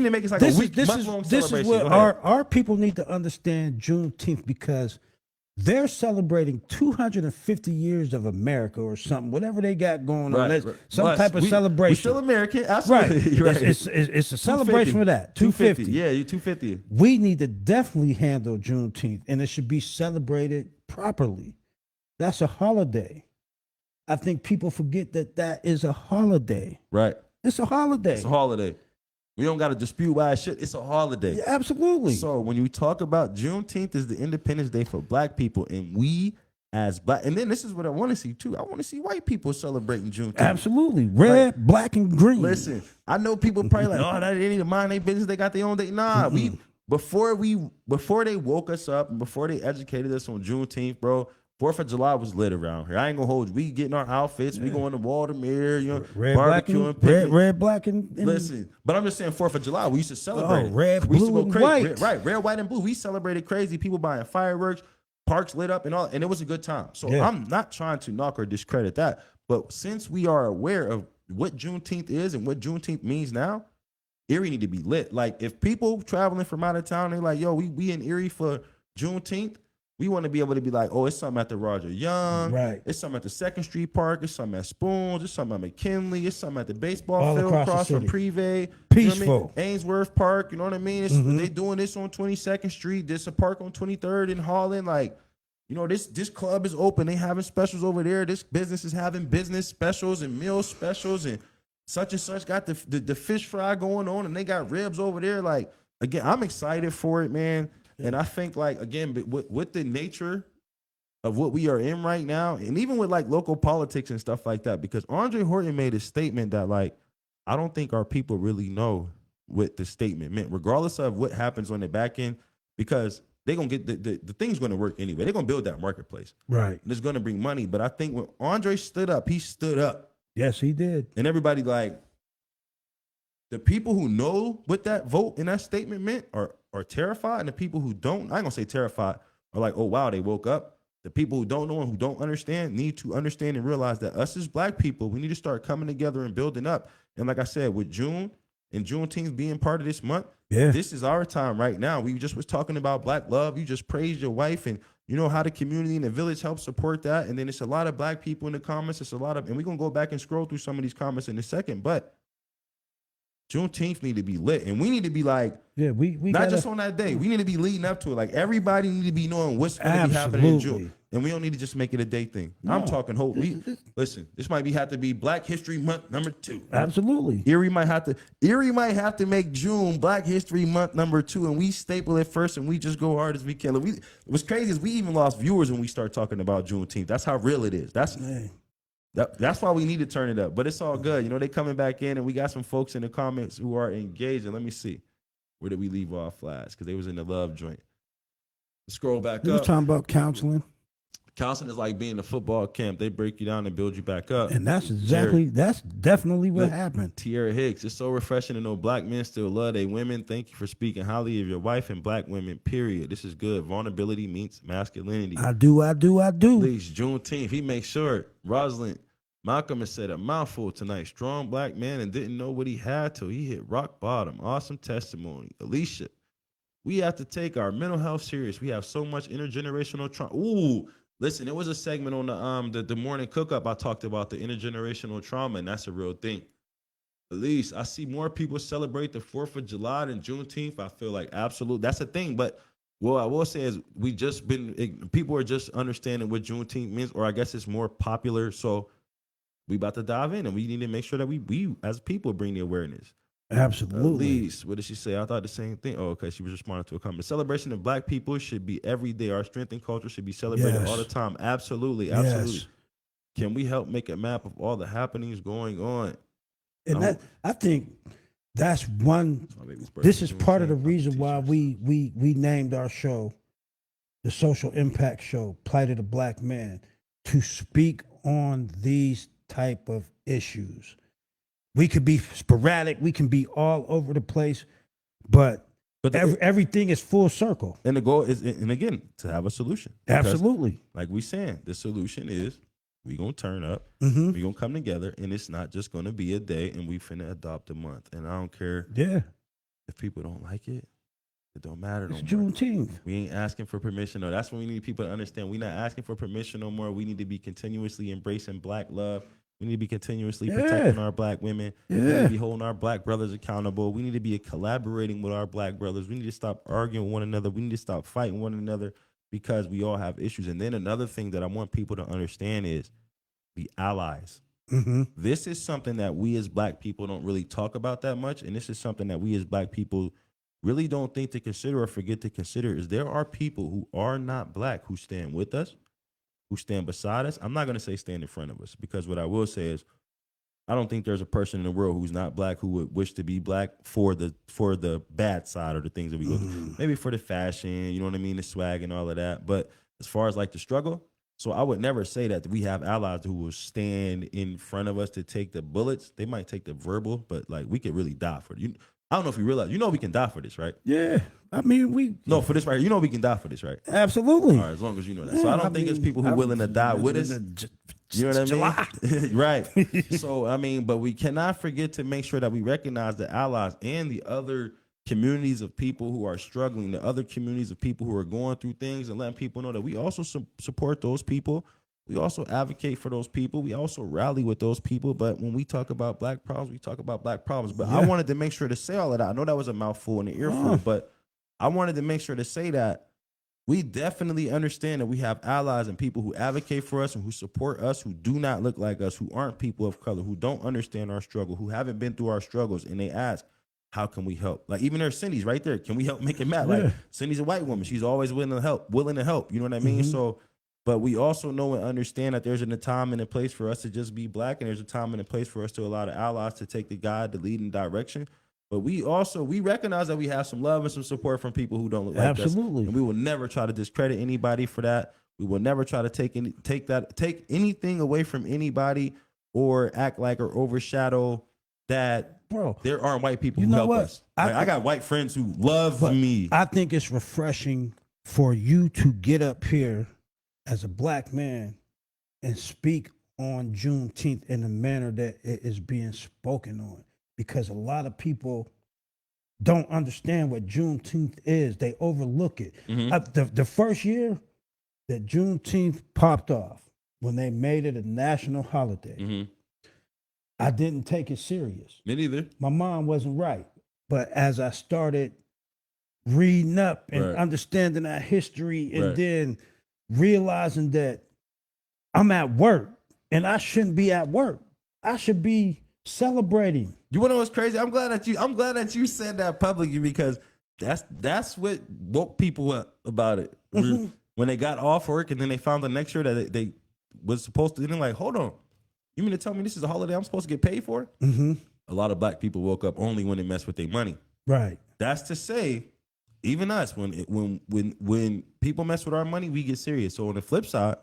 S2: to make it like a week, month-long
S1: this is
S2: celebration.
S1: what
S2: Go ahead.
S1: our people need to understand Juneteenth, because they're celebrating 250 years of America or something, whatever they got going on. There's some
S2: But
S1: type of
S2: we
S1: celebration.
S2: still American,
S1: Right.
S2: absolutely. Right.
S1: It's a celebration for that. 250.
S2: Yeah, you 250.
S1: We need to definitely handle Juneteenth, and it should be celebrated properly. That's a holiday. I think people forget that is a holiday.
S2: Right.
S1: It's a holiday.
S2: It's a holiday. We don't got to dispute why it's shit. It's a holiday.
S1: Yeah, absolutely.
S2: So when you talk about Juneteenth is the Independence Day for Black people, and we as Black, and then this is what I want to see too. I want to see white people celebrating Juneteenth.
S1: Absolutely. Red, black, and green.
S2: Listen, I know people probably like, oh, that they need to mind their business. They got their own day. Nah, before they woke us up and before they educated us on Juneteenth, bro. 4th of July was lit around here. I ain't gonna hold you. We getting our outfits. We going to Waltermere, you know, barbecuing,
S1: red, black, and
S2: listen. But I'm just saying, 4th of July, we used to celebrate.
S1: Red,
S2: we used to
S1: blue,
S2: go
S1: and
S2: crazy.
S1: white.
S2: Right, red, white, and blue. We celebrated crazy. People buying fireworks, parks lit up, and all, and it was a good time. So I'm not trying to knock or discredit that. But since we are aware of what Juneteenth is and what Juneteenth means now, Erie need to be lit. Like if people traveling from out of town, they're like, yo, we in Erie for Juneteenth. We want to be able to be like, oh, it's something at the Roger Young.
S1: Right.
S2: It's something at the 2nd Street Park. It's something at Spoons. It's something at McKinley. It's something at the baseball
S1: All
S2: field
S1: across the
S2: from
S1: city.
S2: Privé.
S1: Peaceful.
S2: You know what I mean? Ainsworth Park. You know what I mean? They doing this on 22nd Street. There's a park on 23rd in Holland. Like, you know, this club is open. They having specials over there. This business is having business specials and meal specials, and such got the fish fry going on, and they got ribs over there. Like, again, I'm excited for it, man. And I think, like, again, with the nature of what we are in right now, and even with like local politics and stuff like that, because Andre Horton made a statement that, like, I don't think our people really know what the statement meant, regardless of what happens on the back end, because they're gonna get the thing's gonna work anyway. They're gonna build that marketplace.
S1: Right.
S2: And it's gonna bring money. But I think when Andre stood up, he stood up.
S1: Yes, he did.
S2: And everybody, like, the people who know what that vote and that statement meant are terrified, and the people who don't, I ain't gonna say terrified, are like, oh wow, they woke up. The people who don't know and who don't understand need to understand and realize that us as Black people, we need to start coming together and building up. And like I said, with June and Juneteenth being part of this month, this is our time right now. We just was talking about Black love. You just praised your wife, and you know how the community and the village helps support that. And then it's a lot of Black people in the comments. It's a lot of, and we're gonna go back and scroll through some of these comments in a second, but Juneteenth need to be lit, and we need to be like,
S1: we
S2: not just on that day. We need to be leading up to it. Like, everybody need to be knowing what's going to be happening in June, and we don't need to just make it a day thing. No. I'm talking whole. Listen, this might have to be Black History Month #2.
S1: Absolutely.
S2: Erie might have to make June Black History Month #2, and we staple it first, and we just go hard as we can. What's crazy is we even lost viewers when we start talking about Juneteenth. That's how real it is. That's why we need to turn it up. But it's all good. You know, they coming back in, and we got some folks in the comments who are engaged. And let me see. Where did we leave off last? Because they was in the love joint. Scroll back
S1: We
S2: up.
S1: was talking about counseling.
S2: Counseling is like being a football camp. They break you down and build you back up.
S1: And that's definitely what happened.
S2: Tierra Hicks, it's so refreshing to know Black men still love their women. Thank you for speaking highly of your wife and Black women, period. This is good. Vulnerability meets masculinity.
S1: I do.
S2: Please, Juneteenth, he makes sure. Rosalind, Malcolm has said a mouthful tonight. Strong Black man and didn't know what he had till he hit rock bottom. Awesome testimony. Alicia, We have to take our mental health serious. We have so much intergenerational trauma. Ooh, listen, there was a segment on the morning cook up. I talked about the intergenerational trauma, and that's a real thing. At least I see more people celebrate the 4th of July than Juneteenth. I feel like absolute. That's a thing. But what I will say is people are just understanding what Juneteenth means, or I guess it's more popular. So we about to dive in, and we need to make sure that we as people bring the awareness.
S1: Absolutely.
S2: At least, what did she say? I thought the same thing. Oh, okay. She was responding to a comment. Celebration of Black people should be every day. Our strength and culture should be celebrated all the time. Absolutely. Absolutely.
S1: Yes.
S2: Can we help make a map of all the happenings going on?
S1: And I think that's one. This is part of the reason why we named our show the Social Impact Show, Plight of the Black Man, to speak on these type of issues. We could be sporadic, we can be all over the place, but everything is full circle.
S2: And the goal is, and again, to have a solution.
S1: Absolutely.
S2: Like we saying, the solution is we gonna turn up,
S1: Mm-hmm.
S2: we gonna come together, and it's not just gonna be a day and we finna adopt a month. And I don't care if people don't like it. It don't matter no
S1: It's
S2: more.
S1: Juneteenth.
S2: We ain't asking for permission. No, that's when we need people to understand. We're not asking for permission no more. We need to be continuously embracing Black love. We need to be continuously protecting our Black women. We need to be holding our Black brothers accountable. We need to be collaborating with our Black brothers. We need to stop arguing with one another. We need to stop fighting one another because we all have issues. And then another thing that I want people to understand is be allies.
S1: Mm-hmm.
S2: This is something that we as Black people don't really talk about that much. And this is something that we as Black people really don't think to consider or forget to consider is there are people who are not Black who stand with us, who stand beside us. I'm not going to say stand in front of us, because what I will say is I don't think there's a person in the world who's not Black who would wish to be Black for the bad side or the things that we go through. Maybe for the fashion, you know what I mean, the swag and all of that. But as far as like the struggle, so I would never say that we have allies who will stand in front of us to take the bullets. They might take the verbal, but like we could really die for it. I don't know if you realize, we can die for this, right?
S1: Yeah. I mean,
S2: for this right here, we can die for this, right?
S1: Absolutely.
S2: All right, as long as you know that. So I don't think it's people who are willing to die with us. You know what I mean? Right. So, I mean, but we cannot forget to make sure that we recognize the allies and the other communities of people who are struggling, the other communities of people who are going through things, and letting people know that we also support those people. We also advocate for those people. We also rally with those people. But when we talk about Black problems, we talk about Black problems. But I wanted to make sure to say all of that. I know that was a mouthful and an earful, but I wanted to make sure to say that we definitely understand that we have allies and people who advocate for us and who support us, who do not look like us, who aren't people of color, who don't understand our struggle, who haven't been through our struggles, and they ask, how can we help? Like even there's Cindy's right there. Can we help make it matter? Like Cindy's a white woman. She's always willing to help. You know what I mean? So, but we also know and understand that there's a time and a place for us to just be Black, and there's a time and a place for us to allow the allies to take the guide, the lead and direction. But we recognize that we have some love and some support from people who don't look like us. And we will never try to discredit anybody for that. We will never try to take anything away from anybody or act like or overshadow that. Bro, there aren't white people who help us. I got white friends who love me.
S1: I think it's refreshing for you to get up here as a Black man and speak on Juneteenth in the manner that it is being spoken on, because a lot of people don't understand what Juneteenth is. They overlook it. The first year that Juneteenth popped off, when they made it a national holiday, I didn't take it serious.
S2: Me neither.
S1: My mom wasn't right. But as I started reading up and understanding our history and then realizing that I'm at work and I shouldn't be at work, I should be celebrating.
S2: You want to know what's crazy? I'm glad that you said that publicly, because that's what woke people up about it. When they got off work and then they found the next year that they was supposed to, then like, hold on, you mean to tell me this is a holiday I'm supposed to get paid for? A lot of Black people woke up only when they mess with their money.
S1: Right.
S2: That's to say, even us, when people mess with our money, we get serious. So on the flip side,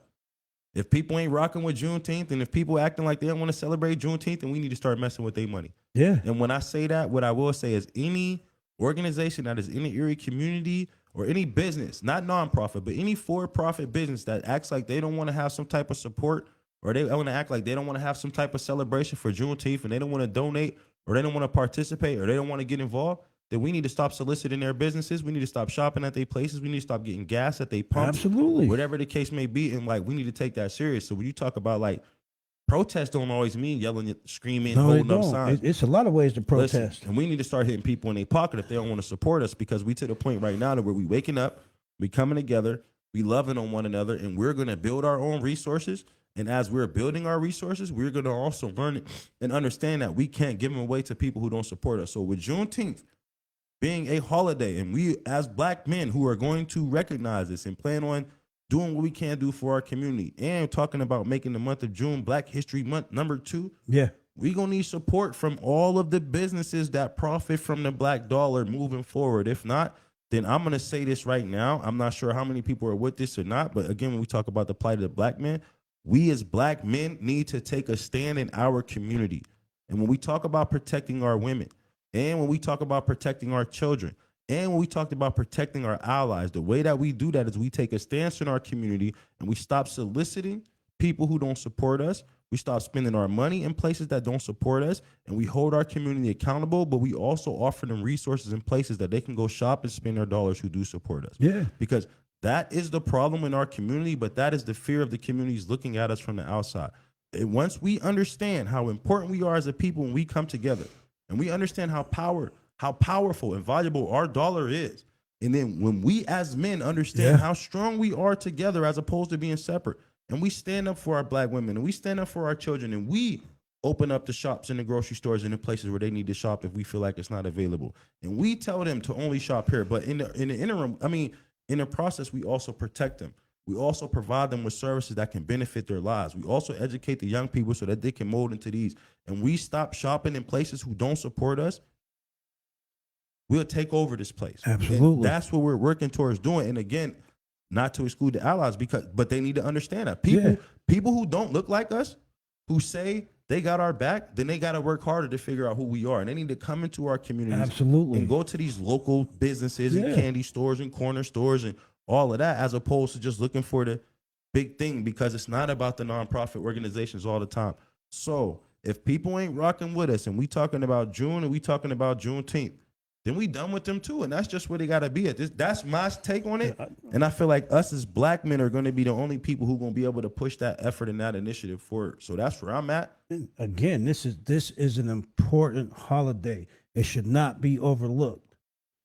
S2: if people ain't rocking with Juneteenth, and if people acting like they don't want to celebrate Juneteenth, then we need to start messing with their money.
S1: Yeah.
S2: And when I say that, what I will say is any organization that is in the Erie community or any business, not nonprofit, but any for-profit business that acts like they don't want to have some type of support, or they want to act like they don't want to have some type of celebration for Juneteenth, and they don't want to donate, or they don't want to participate, or they don't want to get involved, then we need to stop soliciting their businesses. We need to stop shopping at their places. We need to stop getting gas at their pumps.
S1: Absolutely.
S2: Whatever the case may be. And like, we need to take that serious. So when you talk about like, protests don't always mean yelling, screaming,
S1: No, they
S2: holding up
S1: don't.
S2: signs.
S1: It's a lot of ways to protest.
S2: Listen, and we need to start hitting people in their pocket if they don't want to support us, because we to the point right now that where we waking up, we coming together, we loving on one another, and we're going to build our own resources. And as we're building our resources, we're going to also learn it and understand that we can't give them away to people who don't support us. So with Juneteenth being a holiday, and we as black men who are going to recognize this and plan on doing what we can do for our community, and talking about making the month of June Black History Month #2.
S1: Yeah.
S2: We're going to need support from all of the businesses that profit from the black dollar moving forward. If not, then I'm going to say this right now. I'm not sure how many people are with this or not, but again, when we talk about the plight of the black man, we as black men need to take a stand in our community. And when we talk about protecting our women, and when we talk about protecting our children, and when we talked about protecting our allies, the way that we do that is we take a stance in our community and we stop soliciting people who don't support us. We stop spending our money in places that don't support us, and we hold our community accountable, but we also offer them resources in places that they can go shop and spend their dollars who do support us.
S1: Yeah.
S2: Because that is the problem in our community, but that is the fear of the communities looking at us from the outside. And once we understand how important we are as a people when we come together, and we understand how powerful and valuable our dollar is, and then when we as men understand how strong we are together as opposed to being separate, and we stand up for our black women, and we stand up for our children, and we open up the shops and the grocery stores and the places where they need to shop if we feel like it's not available, and we tell them to only shop here. But in the interim, in the process, we also protect them. We also provide them with services that can benefit their lives. We also educate the young people so that they can mold into these. And we stop shopping in places who don't support us, we'll take over this place.
S1: Absolutely.
S2: And that's what we're working towards doing. And again, not to exclude the allies, but they need to understand that people who don't look like us, who say they got our back, then they got to work harder to figure out who we are. And they need to come into our communities.
S1: Absolutely.
S2: And go to these local businesses and candy stores and corner stores and all of that, as opposed to just looking for the big thing, because it's not about the nonprofit organizations all the time. So if people ain't rocking with us and we talking about June and we talking about Juneteenth, then we done with them too. And that's just where they got to be at. That's my take on it. And I feel like us as black men are going to be the only people who are going to be able to push that effort and that initiative forward. So that's where I'm at.
S1: Again, this is an important holiday. It should not be overlooked.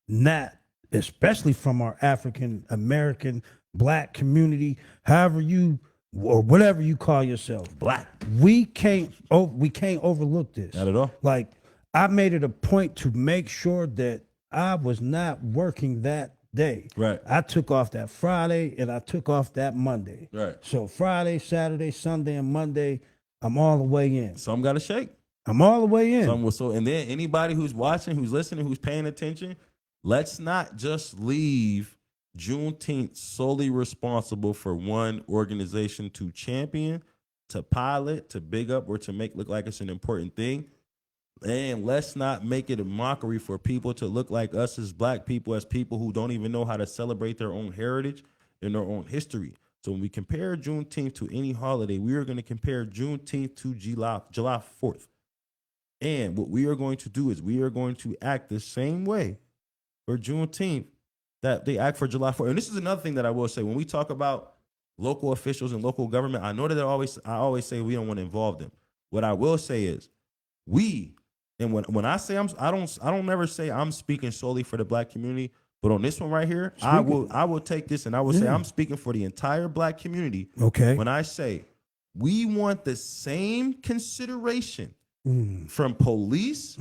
S1: Not especially from our African American black community, however you or whatever you call yourself.
S2: Black.
S1: We can't overlook this.
S2: Not at all.
S1: Like, I made it a point to make sure that I was not working that day.
S2: Right.
S1: I took off that Friday and I took off that Monday.
S2: Right.
S1: So Friday, Saturday, Sunday, and Monday, I'm all the way in.
S2: Some got to shake.
S1: I'm all the way in.
S2: And then anybody who's watching, who's listening, who's paying attention, let's not just leave Juneteenth solely responsible for one organization to champion, to pilot, to big up, or to make look like it's an important thing. And let's not make it a mockery for people to look like us as black people, as people who don't even know how to celebrate their own heritage and their own history. So when we compare Juneteenth to any holiday, we are going to compare Juneteenth to July 4th. And what we are going to do is we are going to act the same way for Juneteenth that they act for July 4th. And this is another thing that I will say. When we talk about local officials and local government, I know that I always say we don't want to involve them. What I will say is and when I say I don't never say I'm speaking solely for the black community, but on this one right here, I will take this and I will say I'm speaking for the entire black community.
S1: Okay.
S2: When I say we want the same consideration from police,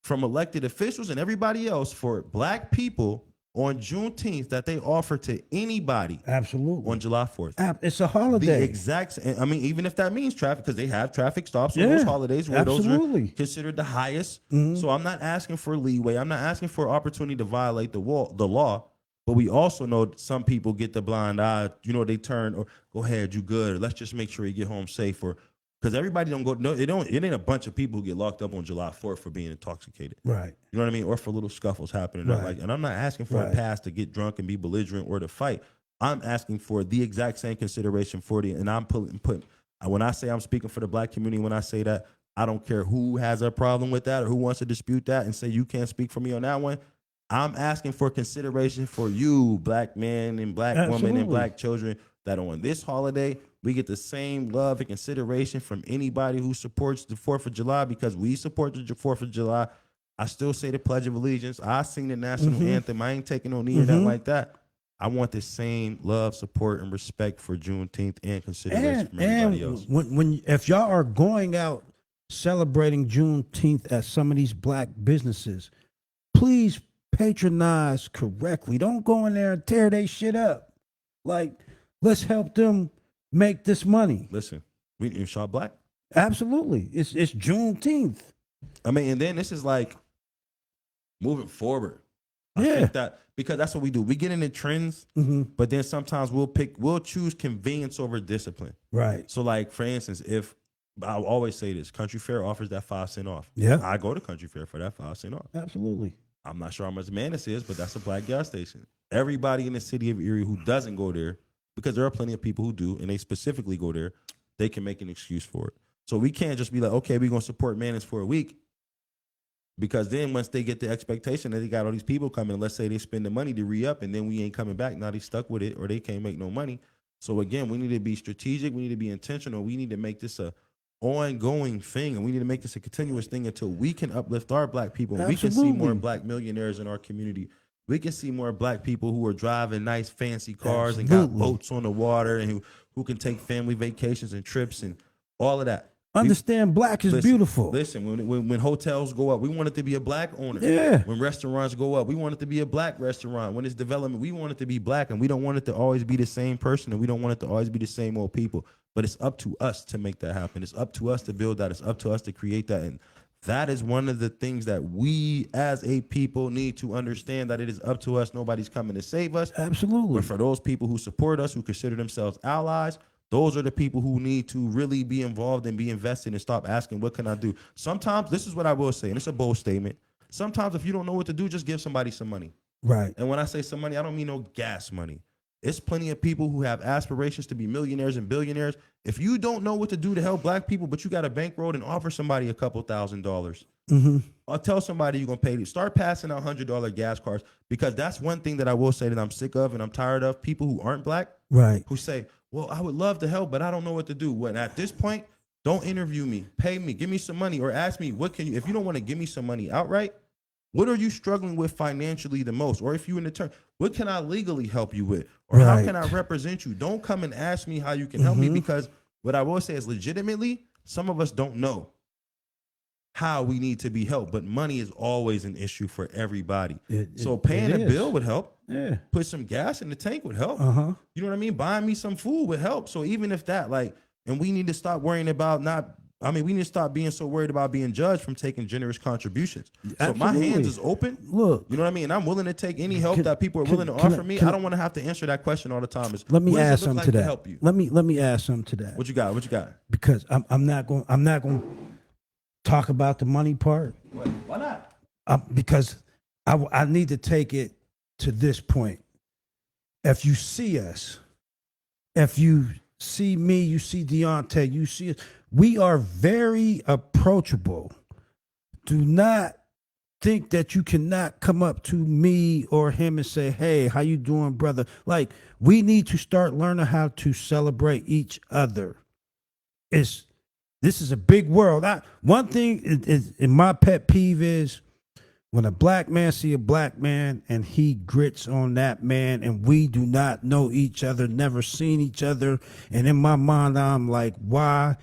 S2: from elected officials, and everybody else for black people on Juneteenth that they offer to anybody.
S1: Absolutely.
S2: On July 4th.
S1: It's a holiday.
S2: The exact, I mean, even if that means traffic, because they have traffic stops on those holidays where those are considered the highest. So I'm not asking for leeway. I'm not asking for opportunity to violate the law. But we also know some people get the blind eye. They turn or go ahead, you good. Or let's just make sure you get home safe. Or because everybody don't go. No, it ain't a bunch of people who get locked up on July 4th for being intoxicated.
S1: Right.
S2: You know what I mean? Or for little scuffles happening.
S1: Right.
S2: And I'm not asking for a pass to get drunk and be belligerent or to fight. I'm asking for the exact same consideration for and I'm putting when I say I'm speaking for the black community, when I say that, I don't care who has a problem with that or who wants to dispute that and say you can't speak for me on that one. I'm asking for consideration for you, black men and black women
S1: Absolutely.
S2: and black children, that on this holiday, we get the same love and consideration from anybody who supports the 4th of July, because we support the 4th of July. I still say the Pledge of Allegiance. I sing the national anthem. I ain't taking no knee or nothing like that. I want the same love, support, and respect for Juneteenth and consideration from everybody else.
S1: When if y'all are going out celebrating Juneteenth at some of these black businesses, please patronize correctly. Don't go in there and tear their shit up. Like, let's help them make this money.
S2: Listen, we shot black.
S1: Absolutely. It's Juneteenth.
S2: I mean, and then this is like moving forward. I think that, because that's what we do. We get into trends, but then sometimes we'll choose convenience over discipline.
S1: Right.
S2: So, like, for instance, if I'll always say this, Country Fair offers that 5 cent off.
S1: Yeah.
S2: I go to Country Fair for that 5 cent off.
S1: Absolutely.
S2: I'm not sure how much Manus is, but that's a black gas station. Everybody in the city of Erie who doesn't go there, because there are plenty of people who do, and they specifically go there, they can make an excuse for it. So we can't just be like, okay, we're going to support Manus for a week, because then once they get the expectation that they got all these people coming, let's say they spend the money to re-up, and then we ain't coming back, now they stuck with it, or they can't make no money. So again, we need to be strategic, we need to be intentional, we need to make this a ongoing thing, and we need to make this a continuous thing until we can uplift our black people. We can see more black millionaires in our community. We can see more black people who are driving nice fancy cars and got boats on the water, and who can take family vacations and trips and all of that.
S1: Understand, black is beautiful.
S2: Listen, when hotels go up, we want it to be a black owner.
S1: Yeah.
S2: When restaurants go up, we want it to be a black restaurant. When it's development, we want it to be black, and we don't want it to always be the same person, and we don't want it to always be the same old people. But it's up to us to make that happen. It's up to us to build that. It's up to us to create that. And that is one of the things that we as a people need to understand, that it is up to us. Nobody's coming to save us.
S1: Absolutely.
S2: But for those people who support us, who consider themselves allies, those are the people who need to really be involved and be invested and stop asking, what can I do? Sometimes, this is what I will say, and it's a bold statement. Sometimes if you don't know what to do, just give somebody some money.
S1: Right.
S2: And when I say some money, I don't mean no gas money. It's plenty of people who have aspirations to be millionaires and billionaires. If you don't know what to do to help black people, but you got a bankroll, and offer somebody a couple $1,000s. Or tell somebody you're going to pay to start passing out $100 gas cards, because that's one thing that I will say that I'm sick of and I'm tired of. People who aren't black,
S1: right,
S2: who say, well, I would love to help, but I don't know what to do. Well, at this point, don't interview me, pay me, give me some money, or ask me, what can you, if you don't want to give me some money outright, what are you struggling with financially the most? Or if you in the turn, what can I legally help you with? Or how can I represent you? Don't come and ask me how you can help me, because what I will say is, legitimately, some of us don't know how we need to be helped, but money is always an issue for everybody. So paying a bill would help.
S1: Yeah.
S2: Put some gas in the tank would help. You know what I mean? Buying me some food would help. So even if that, like, and we need to stop worrying about we need to stop being so worried about being judged from taking generous contributions. So my hands is open.
S1: Look,
S2: you know what I mean? And I'm willing to take any help that people are willing to offer me. I don't want to have to answer that question all the time.
S1: Let me add something to that. Help you? Let me add something to that.
S2: What you got? What you got?
S1: Because I'm not going to talk about the money part.
S2: Why not?
S1: Because I need to take it to this point. If you see us, if you see me, you see Deontay, you see us, we are very approachable. Do not think that you cannot come up to me or him and say, hey, how you doing, brother? Like, we need to start learning how to celebrate each other. This is a big world. One thing is, my pet peeve is when a black man see a black man and he grits on that man, and we do not know each other, never seen each other. And in my mind, I'm like, why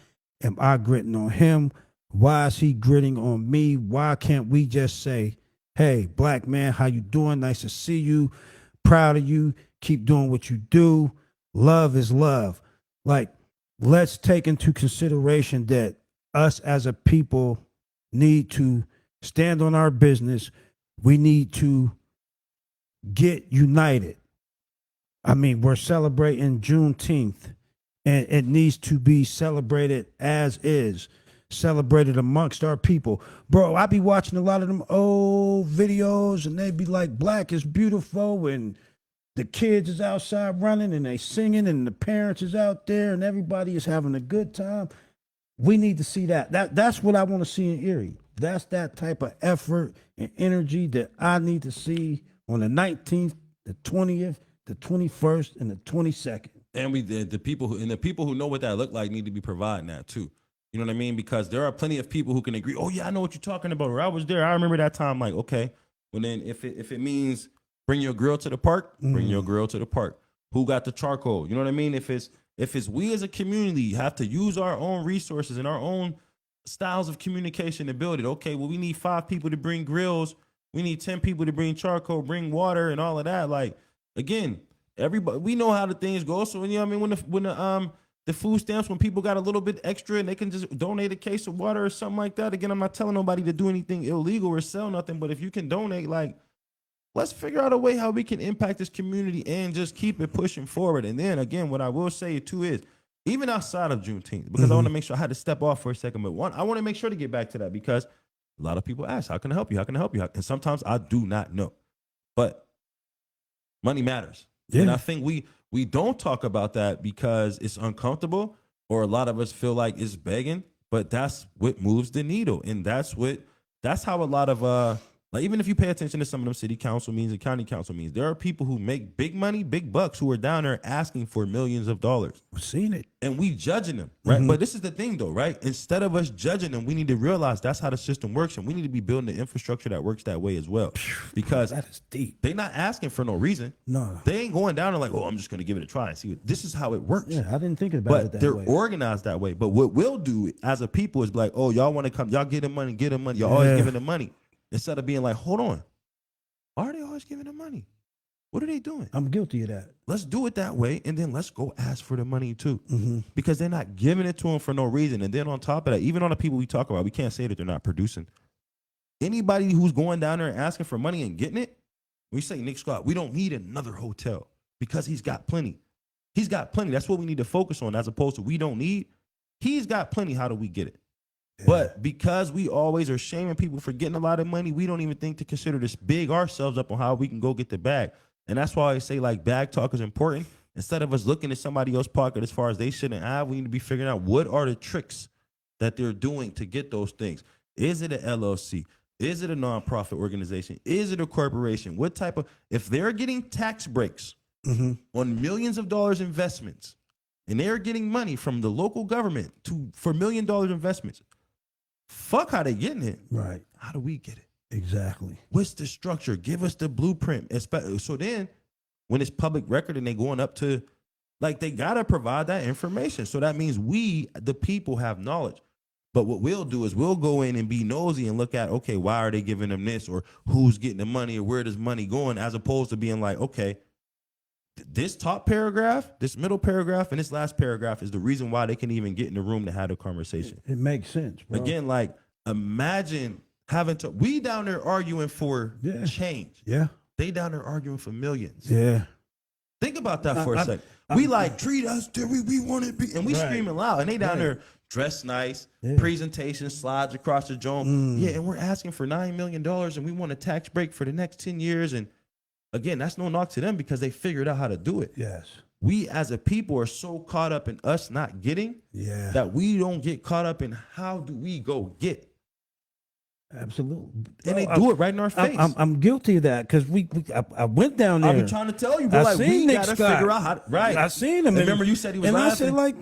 S1: am I gritting on him? Why is he gritting on me? Why can't we just say, hey, black man, how you doing? Nice to see you. Proud of you. Keep doing what you do. Love is love. Like, let's take into consideration that us as a people need to stand on our business. We need to get united. I mean, we're celebrating Juneteenth, and it needs to be celebrated as is, celebrated amongst our people. Bro, I be watching a lot of them old videos, and they be like, black is beautiful, and the kids is outside running, and they singing, and the parents is out there, and everybody is having a good time. We need to see that. That's what I want to see in Erie. That's that type of effort and energy that I need to see on the 19th, the 20th, the 21st, and the 22nd.
S2: And the people who know what that look like need to be providing that too. You know what I mean? Because there are plenty of people who can agree. Oh yeah, I know what you're talking about. Or I was there. I remember that time. Like, okay. Well then, if it means bring your grill to the park, bring your grill to the park. Who got the charcoal? You know what I mean? If it's we as a community have to use our own resources and our own styles of communication to build it. Okay, well we need 5 people to bring grills. We need 10 people to bring charcoal, bring water, and all of that. Like again. Everybody, we know how the things go. So you know what I mean, when the food stamps, when people got a little bit extra and they can just donate a case of water or something like that. Again, I'm not telling nobody to do anything illegal or sell nothing, but if you can donate, like, let's figure out a way how we can impact this community and just keep it pushing forward. And then again, what I will say too is, even outside of Juneteenth, because I want to make sure I had to step off for a second, but one, I want to make sure to get back to that because a lot of people ask, how can I help you? How can I help you? And sometimes I do not know, but money matters. Yeah. And I think we don't talk about that because it's uncomfortable or a lot of us feel like it's begging, but that's what moves the needle. And that's how a lot of, like even if you pay attention to some of them city council meetings and county council meetings, there are people who make big money, big bucks who are down there asking for millions of dollars.
S1: We've seen it.
S2: And we judging them, right? But this is the thing though, right? Instead of us judging them, we need to realize that's how the system works. And we need to be building the infrastructure that works that way as well. Because
S1: that is deep.
S2: They're not asking for no reason.
S1: No.
S2: They ain't going down and like, oh, I'm just going to give it a try and see. This is how it works.
S1: Yeah, I didn't think about it that
S2: way. But
S1: way.
S2: they're organized that way. But what we'll do as a people is be like, oh, y'all want to come. Y'all get them money, get them money. Y'all always giving them money. Instead of being like, hold on. Why are they always giving them money? What are they doing?
S1: I'm guilty of that.
S2: Let's do it that way, and then let's go ask for the money too. Because they're not giving it to them for no reason. And then on top of that, even on the people we talk about, we can't say that they're not producing. Anybody who's going down there and asking for money and getting it, we say, Nick Scott, we don't need another hotel because he's got plenty. He's got plenty. That's what we need to focus on as opposed to we don't need. He's got plenty. How do we get it? But because we always are shaming people for getting a lot of money, we don't even think to consider this big ourselves up on how we can go get the bag. And that's why I say like bag talk is important. Instead of us looking at somebody else's pocket as far as they shouldn't have, we need to be figuring out what are the tricks that they're doing to get those things. Is it an LLC? Is it a nonprofit organization? Is it a corporation? What type of, if they're getting tax breaks on millions of dollars investments and they're getting money from the local government for $1 million investments, fuck how they getting it.
S1: Right.
S2: How do we get it?
S1: Exactly.
S2: What's the structure? Give us the blueprint. So then when it's public record and they going up to, like, they got to provide that information. So that means we, the people, have knowledge. But what we'll do is we'll go in and be nosy and look at, okay, why are they giving them this, or who's getting the money, or where does money going, as opposed to being like, okay, this top paragraph, this middle paragraph, and this last paragraph is the reason why they can even get in the room to have a conversation.
S1: It makes sense, bro.
S2: Again, like, imagine having to, we down there arguing for change.
S1: Yeah.
S2: They down there arguing for millions.
S1: Yeah.
S2: Think about that for a second. We like, treat us till we want to be, and we screaming loud, and they down there dressed nice, presentation, slides across the joint. Yeah, and we're asking for $9 million, and we want a tax break for the next 10 years, and again, that's no knock to them because they figured out how to do it.
S1: Yes.
S2: We as a people are so caught up in us not getting that we don't get caught up in how do we go get.
S1: Absolutely.
S2: And they do it right in our face.
S1: I'm guilty of that because I went down there.
S2: I've been trying to tell you, bro. Like, we got to figure out how to, right.
S1: I seen him.
S2: Remember you said he was
S1: and
S2: laughing?
S1: I said, like,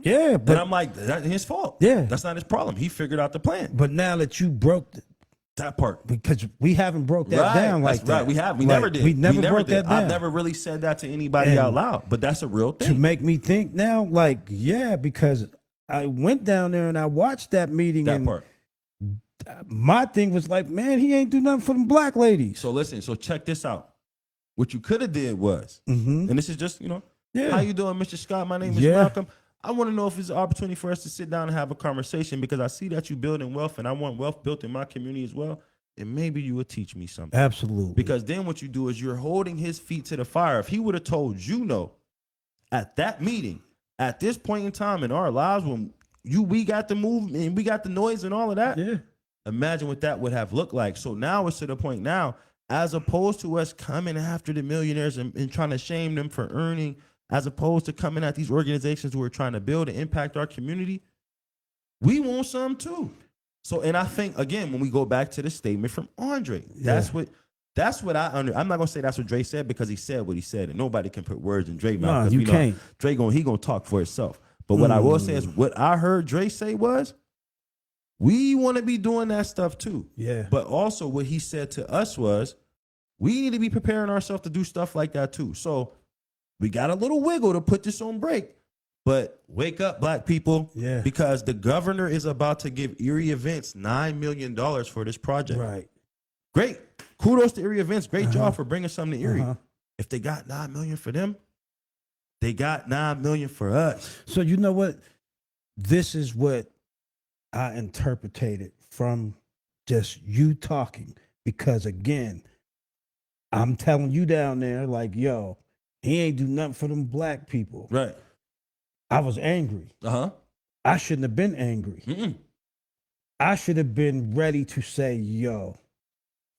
S1: yeah. But
S2: and I'm like, that's his fault.
S1: Yeah.
S2: That's not his problem. He figured out the plan.
S1: But now that you broke
S2: that part,
S1: because we haven't broke that down like that.
S2: Right, we have. We never did.
S1: We never broke that down.
S2: I've never really said that to anybody out loud, but that's a real thing.
S1: To make me think now, like, yeah, because I went down there and I watched that meeting.
S2: That part.
S1: My thing was like, man, he ain't do nothing for them black ladies.
S2: So listen, so check this out. What you could have did was, and this is just, how you doing, Mr. Scott? My name is Malcolm. I want to know if it's an opportunity for us to sit down and have a conversation because I see that you building wealth and I want wealth built in my community as well. And maybe you would teach me something.
S1: Absolutely.
S2: Because then what you do is you're holding his feet to the fire. If he would have told you no at that meeting, at this point in time in our lives when we got the move and we got the noise and all of that, imagine what that would have looked like. So now it's to the point now, as opposed to us coming after the millionaires and trying to shame them for earning, as opposed to coming at these organizations who are trying to build and impact our community, we want some too. So, and I think again, when we go back to the statement from Andre, that's what I'm not gonna say that's what Dre said because he said what he said, and nobody can put words in Dre mouth.
S1: No, you can't.
S2: Dre gonna talk for himself. But what I will say is, what I heard Dre say was, we want to be doing that stuff too.
S1: Yeah.
S2: But also, what he said to us was, we need to be preparing ourselves to do stuff like that too. So we got a little wiggle to put this on break. But wake up, black people, because the governor is about to give Erie Events $9 million for this project.
S1: Right.
S2: Great. Kudos to Erie Events. Great job for bringing something to Erie. If they got $9 million for them, they got $9 million for us.
S1: So you know what? This is what I interpreted from just you talking. Because again, I'm telling you down there, like, yo, he ain't do nothing for them black people.
S2: Right.
S1: I was angry. I shouldn't have been angry. I should have been ready to say, yo,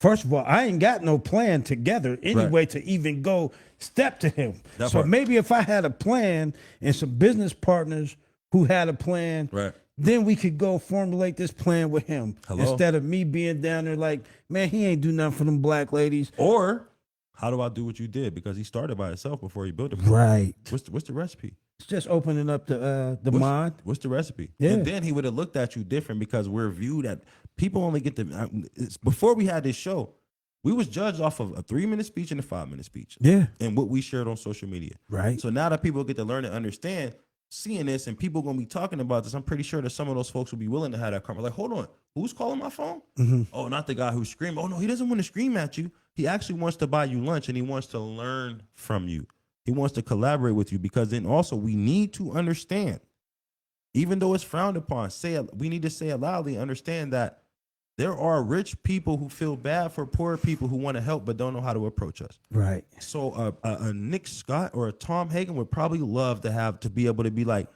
S1: first of all, I ain't got no plan together anyway to even go step to him. So maybe if I had a plan and some business partners who had a plan, then we could go formulate this plan with him. Instead of me being down there like, man, he ain't do nothing for them black ladies.
S2: Or how do I do what you did? Because he started by himself before he built it.
S1: Right.
S2: What's the recipe?
S1: It's just opening up the mind.
S2: What's the recipe?
S1: Yeah.
S2: And then he would have looked at you different because we're viewed at, people only get before we had this show, we was judged off of a 3-minute speech and a 5-minute speech.
S1: Yeah.
S2: And what we shared on social media.
S1: Right.
S2: So now that people get to learn and understand, seeing this and people going to be talking about this, I'm pretty sure that some of those folks will be willing to have that conversation. Like, hold on, who's calling my phone? Oh, not the guy who's screaming. Oh, no, he doesn't want to scream at you. He actually wants to buy you lunch and he wants to learn from you. He wants to collaborate with you because then also we need to understand, even though it's frowned upon, we need to say it loudly, understand that there are rich people who feel bad for poor people who want to help but don't know how to approach us.
S1: Right.
S2: So a Nick Scott or a Tom Hagen would probably love to be able to be like,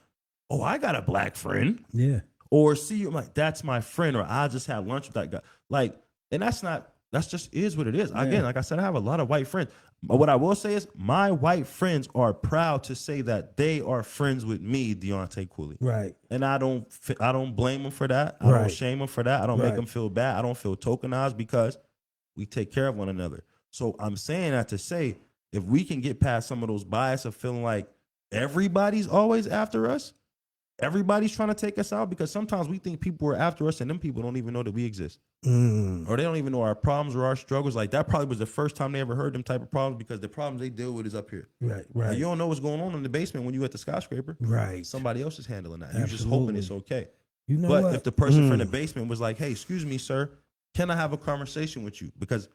S2: oh, I got a black friend.
S1: Yeah.
S2: Or see you like, that's my friend, or I just had lunch with that guy. Like, and that's just is what it is. Again, like I said, I have a lot of white friends. But what I will say is my white friends are proud to say that they are friends with me, Deontay Cooley.
S1: Right.
S2: And I don't blame them for that. I don't shame them for that. I don't make them feel bad. I don't feel tokenized because we take care of one another. So I'm saying that to say, if we can get past some of those bias of feeling like everybody's always after us, everybody's trying to take us out, because sometimes we think people are after us and them people don't even know that we exist. Or they don't even know our problems or our struggles. Like, that probably was the first time they ever heard them type of problems, because the problems they deal with is up here.
S1: Right.
S2: Now, you don't know what's going on in the basement when you at the skyscraper.
S1: Right.
S2: Somebody else is handling that. You're just hoping it's okay.
S1: You know
S2: but
S1: what?
S2: if the person from the basement was like, hey, excuse me, sir, can I have a conversation with you? Because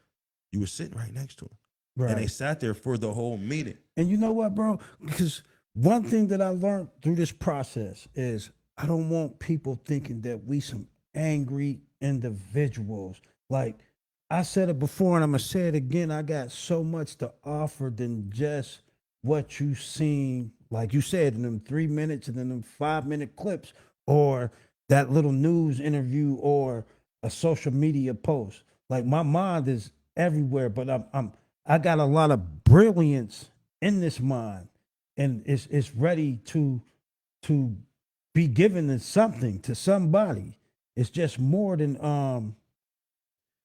S2: you were sitting right next to him. Right. And they sat there for the whole meeting.
S1: And you know what, bro? Because one thing that I learned through this process is I don't want people thinking that we some angry individuals. Like I said it before and I'm going to say it again, I got so much to offer than just what you seen, like you said, in them 3 minutes and then them 5-minute clips, or that little news interview or a social media post. Like, my mind is everywhere, but I got a lot of brilliance in this mind, and it's ready to be given to something, to somebody. It's just more than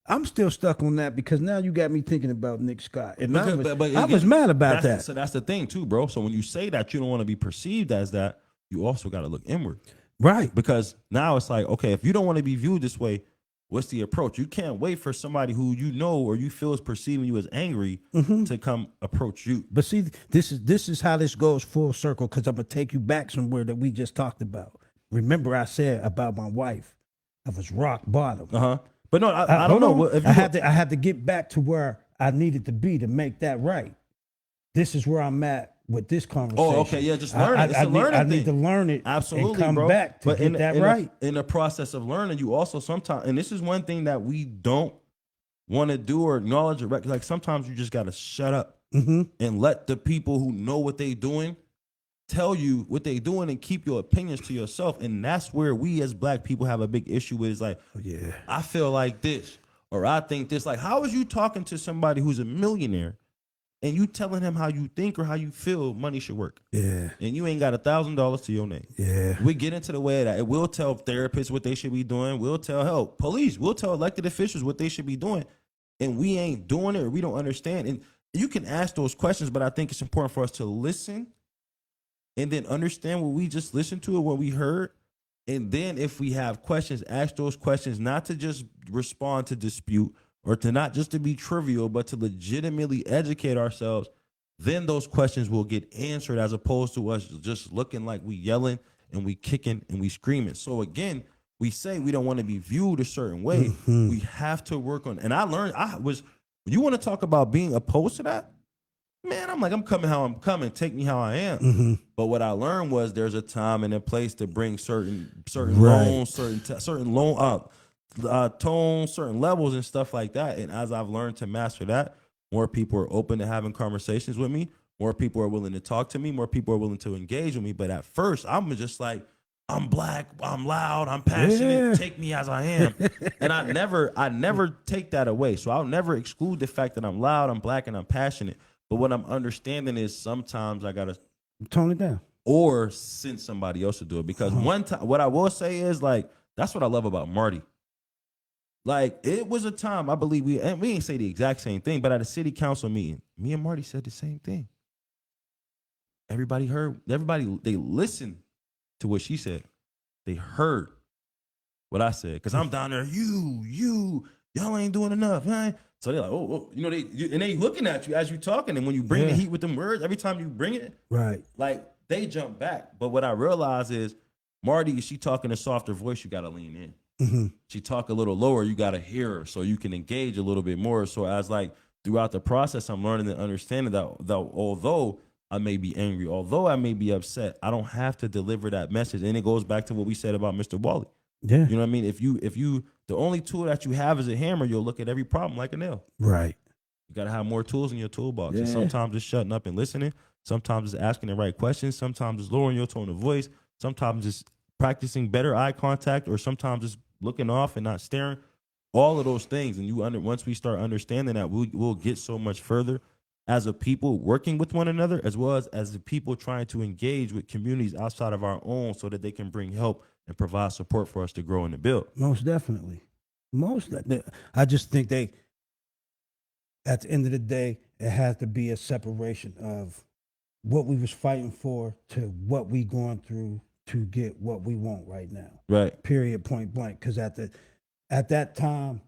S1: I'm still stuck on that, because now you got me thinking about Nick Scott. And I was mad about that.
S2: So that's the thing too, bro. So when you say that you don't want to be perceived as that, you also got to look inward.
S1: Right.
S2: Because now it's like, okay, if you don't want to be viewed this way, what's the approach? You can't wait for somebody who you know or you feel is perceiving you as angry to come approach you.
S1: But see, this is how this goes full circle, because I'm going to take you back somewhere that we just talked about. Remember I said about my wife, I was rock bottom.
S2: But no, I don't know.
S1: I had to get back to where I needed to be to make that right. This is where I'm at with this conversation.
S2: Oh, okay, yeah, just learn it. It's a learning thing.
S1: I need to learn it.
S2: Absolutely,
S1: and come
S2: bro.
S1: back to get that right.
S2: In the process of learning, you also sometimes, and this is one thing that we don't want to do or acknowledge or like sometimes you just got to shut up and let the people who know what they doing tell you what they doing and keep your opinions to yourself. And that's where we as black people have a big issue with, is like, I feel like this, or I think this. Like, how is you talking to somebody who's a millionaire and you telling him how you think or how you feel money should work.
S1: Yeah.
S2: And you ain't got $1,000 to your name.
S1: Yeah.
S2: We get into the way of that. It will tell therapists what they should be doing. We'll tell police. We'll tell elected officials what they should be doing. And we ain't doing it or we don't understand. And you can ask those questions, but I think it's important for us to listen and then understand what we just listened to or what we heard. And then if we have questions, ask those questions, not to just respond to dispute or to not just to be trivial, but to legitimately educate ourselves. Then those questions will get answered as opposed to us just looking like we yelling and we kicking and we screaming. So again, we say we don't want to be viewed a certain way.
S1: Mm-hmm.
S2: We have to work on, and I learned, you want to talk about being opposed to that? Man, I'm like, I'm coming how I'm coming. Take me how I am.
S1: Mm-hmm.
S2: But what I learned was there's a time and a place to bring certain
S1: Right.
S2: loans, certain loan tones, certain levels and stuff like that. And as I've learned to master that, more people are open to having conversations with me. More people are willing to talk to me. More people are willing to engage with me. But at first, I'm just like, I'm black, I'm loud, I'm passionate.
S1: Yeah.
S2: Take me as I am. And I never take that away. So I'll never exclude the fact that I'm loud, I'm black, and I'm passionate. But what I'm understanding is sometimes I gotta
S1: Tone it down.
S2: or send somebody else to do it. Because one time, what I will say is like, that's what I love about Marty. Like, it was a time, I believe we ain't say the exact same thing, but at a city council meeting, me and Marty said the same thing. Everybody, they listened to what she said. They heard what I said. Because I'm down there, y'all ain't doing enough, man. So they're like, oh, and they looking at you as you talking. And when you bring the heat with them words, every time you bring it,
S1: right,
S2: like they jump back. But what I realize is, Marty, she talking a softer voice, you got to lean in.
S1: Mm-hmm.
S2: She talk a little lower, you got to hear her so you can engage a little bit more. So as like throughout the process, I'm learning and understanding that although I may be angry, although I may be upset, I don't have to deliver that message. And it goes back to what we said about Mr. Wally.
S1: Yeah.
S2: You know what I mean? If you the only tool that you have is a hammer, you'll look at every problem like a nail.
S1: Right.
S2: You got to have more tools in your toolbox.
S1: Yeah.
S2: And sometimes it's shutting up and listening. Sometimes it's asking the right questions. Sometimes it's lowering your tone of voice. Sometimes it's practicing better eye contact, or sometimes it's looking off and not staring. All of those things. And once we start understanding that, we'll get so much further as a people working with one another, as well as the people trying to engage with communities outside of our own so that they can bring help and provide support for us to grow and to build.
S1: Most definitely. I just think at the end of the day, it has to be a separation of what we was fighting for to what we going through to get what we want right now.
S2: Right.
S1: Period, point blank. Because at that time,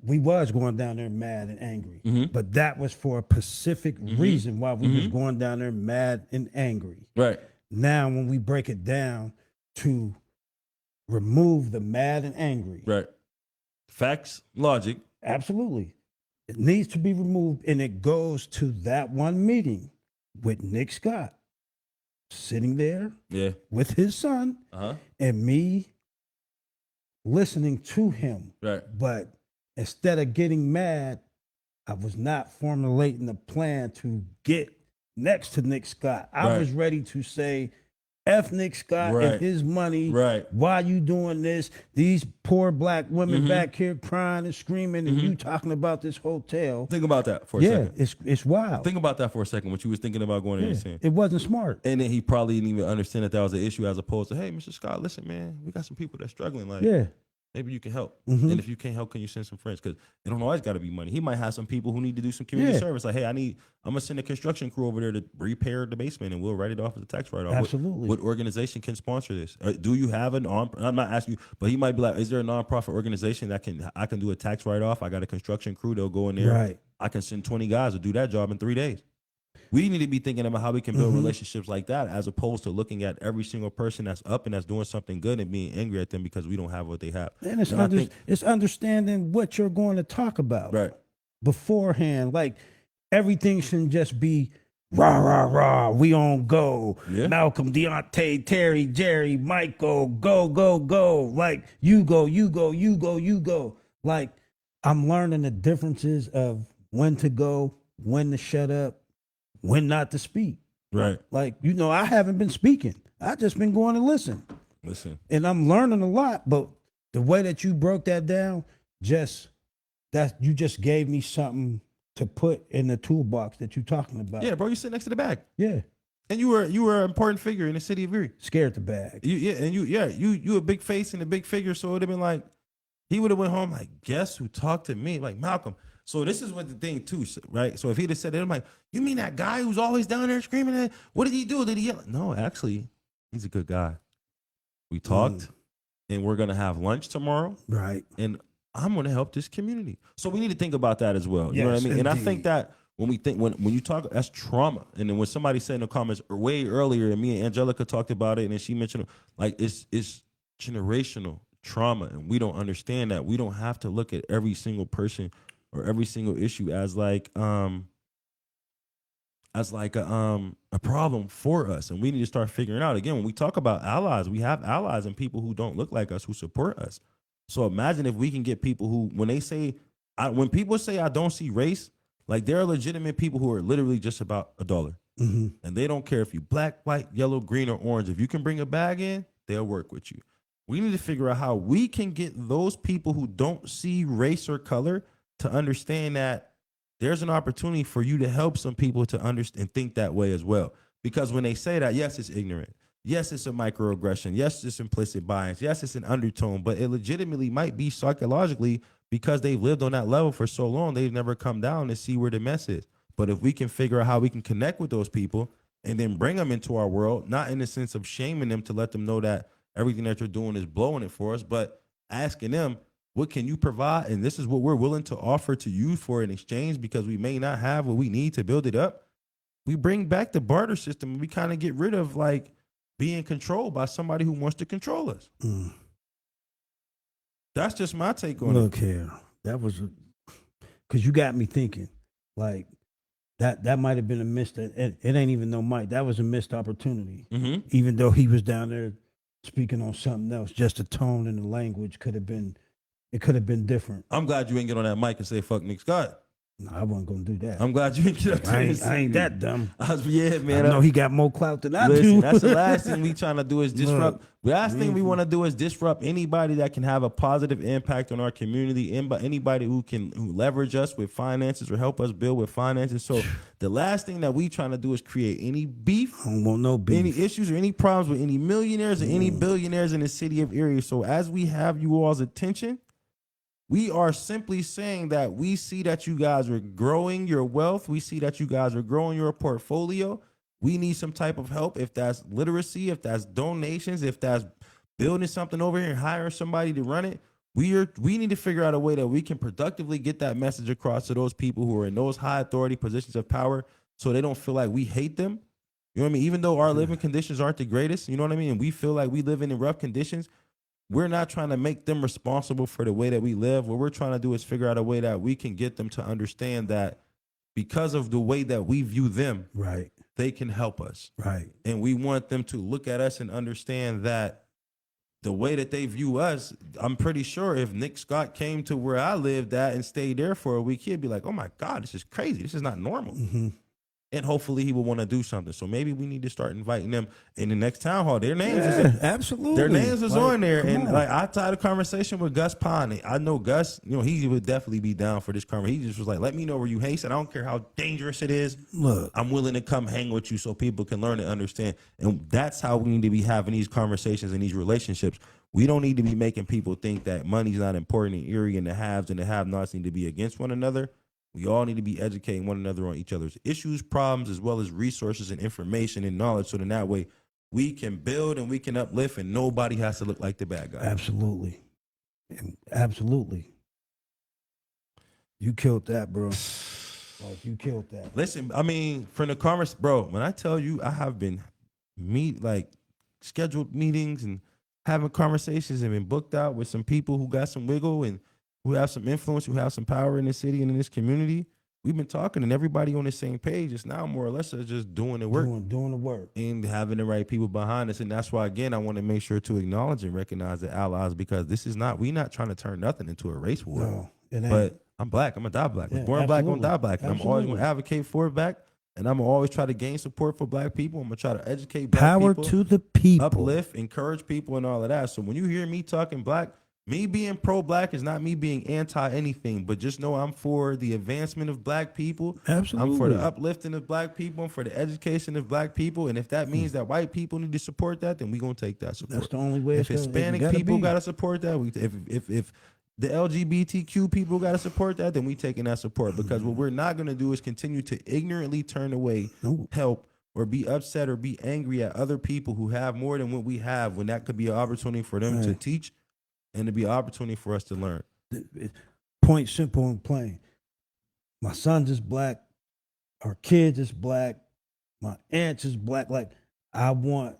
S1: we was going down there mad and angry.
S2: Mm-hmm.
S1: But that was for a specific reason why we was going down there mad and angry.
S2: Right.
S1: Now, when we break it down to remove the mad and angry.
S2: Right. Facts, logic.
S1: Absolutely. It needs to be removed, and it goes to that one meeting with Nick Scott sitting there with his son and me listening to him.
S2: Right.
S1: But instead of getting mad, I was not formulating a plan to get next to Nick Scott. I was ready to say, F Nick Scott and his money.
S2: Right.
S1: Why you doing this? These poor black women back here crying and screaming, and you talking about this hotel.
S2: Think about that for a second.
S1: Yeah, it's wild.
S2: Think about that for a second. What you was thinking about going in and saying.
S1: It wasn't smart.
S2: And then he probably didn't even understand that was an issue, as opposed to, hey, Mr. Scott, listen, man, we got some people that's struggling. Like, maybe you can help. And if you can't help, can you send some friends? Because it don't always got to be money. He might have some people who need to do some community service. Like, hey, I'm going to send a construction crew over there to repair the basement, and we'll write it off as a tax write-off.
S1: Absolutely.
S2: What organization can sponsor this? Do you have I'm not asking you, but he might be like, is there a nonprofit organization that I can do a tax write-off? I got a construction crew. They'll go in there.
S1: Right.
S2: I can send 20 guys to do that job in 3 days. We need to be thinking about how we can build relationships like that, as opposed to looking at every single person that's up and that's doing something good and being angry at them because we don't have what they have.
S1: And it's understanding what you're going to talk about beforehand. Like, everything shouldn't just be rah, rah, rah, we on go. Yeah. Malcolm, Deontay, Terry, Jerry, Michael, go, go, go. Like, you go, you go, you go, you go. Like, I'm learning the differences of when to go, when to shut up, when not to speak.
S2: Right.
S1: Like, I haven't been speaking. I just been going to listen. And I'm learning a lot, but the way that you broke that down, you just gave me something to put in the toolbox that you're talking about.
S2: Yeah, bro, you sit next to the bag.
S1: Yeah.
S2: And you were an important figure in the city of Erie.
S1: Scared the bag.
S2: You a big face and a big figure. So it would have been like, he would have went home like, guess who talked to me? Like Malcolm. So this is what the thing too, right? So if he'd have said it, I'm like, you mean that guy who's always down there screaming at, what did he do? Did he yell? No, actually, he's a good guy. We talked and we're going to have lunch tomorrow.
S1: Right.
S2: And I'm going to help this community. So we need to think about that as well. You know what I
S1: Yes,
S2: mean? And I
S1: indeed.
S2: think that when you talk, that's trauma. And then when somebody said in the comments way earlier, and me and Angelica talked about it, and then she mentioned like it's generational trauma, and we don't understand that. We don't have to look at every single person or every single issue as like a problem for us, and we need to start figuring out again when we talk about allies. We have allies and people who don't look like us who support us. So imagine if we can get people who, when people say I don't see race, like there are legitimate people who are literally just about $1, and they don't care if you black, white, yellow, green, or orange. If you can bring a bag in, they'll work with you. We need to figure out how we can get those people who don't see race or color to understand that there's an opportunity for you to help some people to understand and think that way as well. Because when they say that, yes, it's ignorant. Yes, it's a microaggression. Yes, it's implicit bias. Yes, it's an undertone, but it legitimately might be psychologically because they've lived on that level for so long, they've never come down to see where the mess is. But if we can figure out how we can connect with those people and then bring them into our world, not in the sense of shaming them to let them know that everything that you're doing is blowing it for us, but asking them, what can you provide? And this is what we're willing to offer to you for an exchange because we may not have what we need to build it up. We bring back the barter system and we kind of get rid of like being controlled by somebody who wants to control us. That's just my take on it.
S1: Look here, that was because you got me thinking like that might have been a missed. It ain't even no Mike. That was a missed opportunity. Even though he was down there speaking on something else, just the tone and the language could have been different.
S2: I'm glad you ain't get on that mic and say fuck Nick Scott.
S1: No, I wasn't gonna do that.
S2: I'm glad you didn't get up there.
S1: I ain't that dumb.
S2: Yeah, man.
S1: I know he got more clout than I
S2: Listen,
S1: do.
S2: that's the last thing we trying to do is disrupt. The last thing we want to do is disrupt anybody that can have a positive impact on our community, anybody who leverage us with finances or help us build with finances. So the last thing that we trying to do is create any beef.
S1: I don't want no beef.
S2: Any issues or any problems with any millionaires or any billionaires in the city of Erie. So as we have you all's attention, we are simply saying that we see that you guys are growing your wealth. We see that you guys are growing your portfolio. We need some type of help. If that's literacy, if that's donations, if that's building something over here and hiring somebody to run it, we need to figure out a way that we can productively get that message across to those people who are in those high authority positions of power so they don't feel like we hate them. You know what I mean? Even though our living conditions aren't the greatest, you know what I mean? And we feel like we live in rough conditions. We're not trying to make them responsible for the way that we live. What we're trying to do is figure out a way that we can get them to understand that because of the way that we view them,
S1: Right.
S2: they can help us.
S1: Right.
S2: And we want them to look at us and understand that the way that they view us, I'm pretty sure if Nick Scott came to where I lived at and stayed there for a week, he'd be like, oh my God, this is crazy. This is not normal. And hopefully he will want to do something. So maybe we need to start inviting them in the next town hall. Their names
S1: absolutely.
S2: Their names is
S1: Like,
S2: on there.
S1: come
S2: And
S1: on.
S2: like I had a conversation with Gus Pond. I know Gus, you know, he would definitely be down for this conversation. He just was like, let me know where you hate. I don't care how dangerous it is.
S1: Look,
S2: I'm willing to come hang with you so people can learn and understand. And that's how we need to be having these conversations and these relationships. We don't need to be making people think that money's not important in Erie and the haves and the have-nots need to be against one another. We all need to be educating one another on each other's issues, problems, as well as resources and information and knowledge. So then that way we can build and we can uplift and nobody has to look like the bad guy.
S1: absolutely. Absolutely. You killed that, bro. Like, you killed that.
S2: Listen, I mean, from the conversation, bro, when I tell you I have been scheduled meetings and having conversations and been booked out with some people who got some wiggle and who have some influence, who have some power in the city and in this community. We've been talking and everybody on the same page. It's now more or less just doing the work.
S1: Doing the work.
S2: And having the right people behind us. And that's why, again, I want to make sure to acknowledge and recognize the allies because we're not trying to turn nothing into a race war.
S1: No, it ain't.
S2: But I'm black. I'm going to die black.
S1: Yeah,
S2: I'm born black, I'm going to die
S1: absolutely.
S2: black. And I'm always going to advocate for it back. And I'm going to always try to gain support for black people. I'm going to try to educate black
S1: Power
S2: people.
S1: to the people.
S2: Uplift, encourage people and all of that. So when you hear me talking black, Me being pro-black is not me being anti-anything, but just know I'm for the advancement of black people.
S1: Absolutely.
S2: I'm for the uplifting of black people. I'm for the education of black people. And if that means that white people need to support that, then we're going to take that support.
S1: That's the only way
S2: If Hispanic people got to support that, if the LGBTQ people got to support that, then we taking that support. Because what we're not going to do is continue to ignorantly turn away help or be upset or be angry at other people who have more than what we have, when that could be an opportunity for them to teach and to be an opportunity for us to learn.
S1: Point simple and plain. My son's is black. Our kids is black. My aunts is black. Like, I want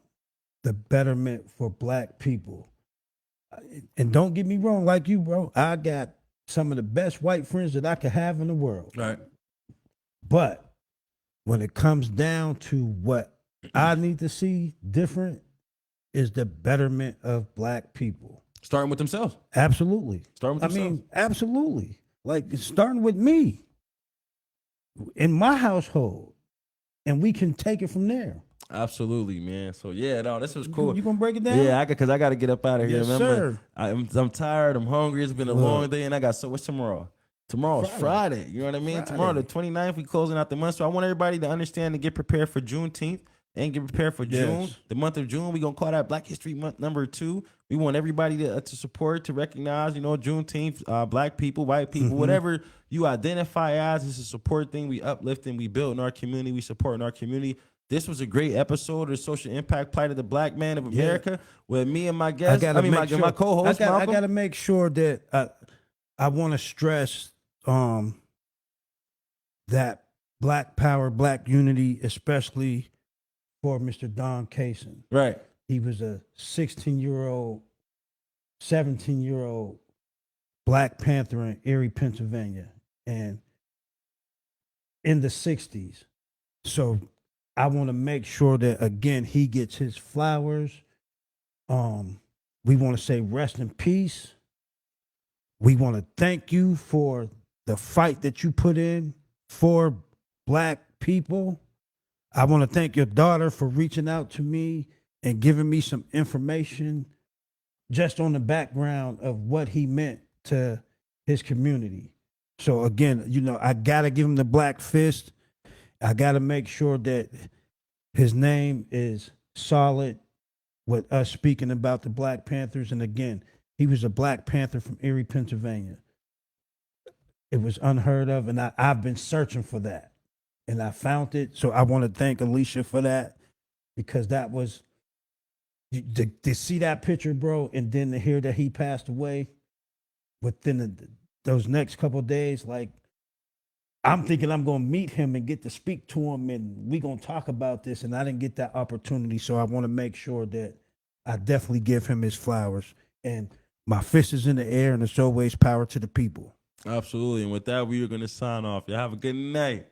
S1: the betterment for black people. And don't get me wrong, like you, bro, I got some of the best white friends that I could have in the world.
S2: Right.
S1: But when it comes down to what I need to see different, is the betterment of black people.
S2: Starting with themselves.
S1: Absolutely.
S2: Starting with themselves.
S1: I mean, absolutely. Like, it's starting with me in my household, and we can take it from there.
S2: Absolutely, man. So yeah, no, this was cool.
S1: You gonna break it down?
S2: Yeah, because I got to get up out of here.
S1: Yes,
S2: Remember,
S1: sir.
S2: I'm tired. I'm hungry. It's been a long day, and I got what's tomorrow? Tomorrow's Friday. You know what I mean?
S1: Friday.
S2: Tomorrow, the 29th, we closing out the month. So I want everybody to understand and get prepared for Juneteenth and get prepared for June. The month of June, we're going to call that Black History Month #2. We want everybody to support, to recognize, Juneteenth, black people, white people, whatever you identify as. It's a support thing. We uplifting, we building our community, we supporting our community. This was a great episode of the Social Impact Plight of the Black Man of America with me and my guest. My co-host,
S1: I
S2: Malcolm.
S1: got to make sure that I want to stress that black power, black unity, especially for Mr. Don Kaysen.
S2: Right.
S1: He was a 16-year-old, 17-year-old Black Panther in Erie, Pennsylvania, and in the 60s. So I want to make sure that, again, he gets his flowers. We want to say rest in peace. We want to thank you for the fight that you put in for black people. I want to thank your daughter for reaching out to me and giving me some information just on the background of what he meant to his community. So again, I got to give him the black fist. I got to make sure that his name is solid with us speaking about the Black Panthers. And again, he was a Black Panther from Erie, Pennsylvania. It was unheard of, and I've been searching for that, and I found it. So I want to thank Alicia for that, because that was, to see that picture, bro, and then to hear that he passed away within those next couple of days, like, I'm thinking I'm going to meet him and get to speak to him, and we going to talk about this, and I didn't get that opportunity. So I want to make sure that I definitely give him his flowers. And my fist is in the air, and it's always power to the people.
S2: Absolutely. And with that, we are going to sign off. Y'all have a good night.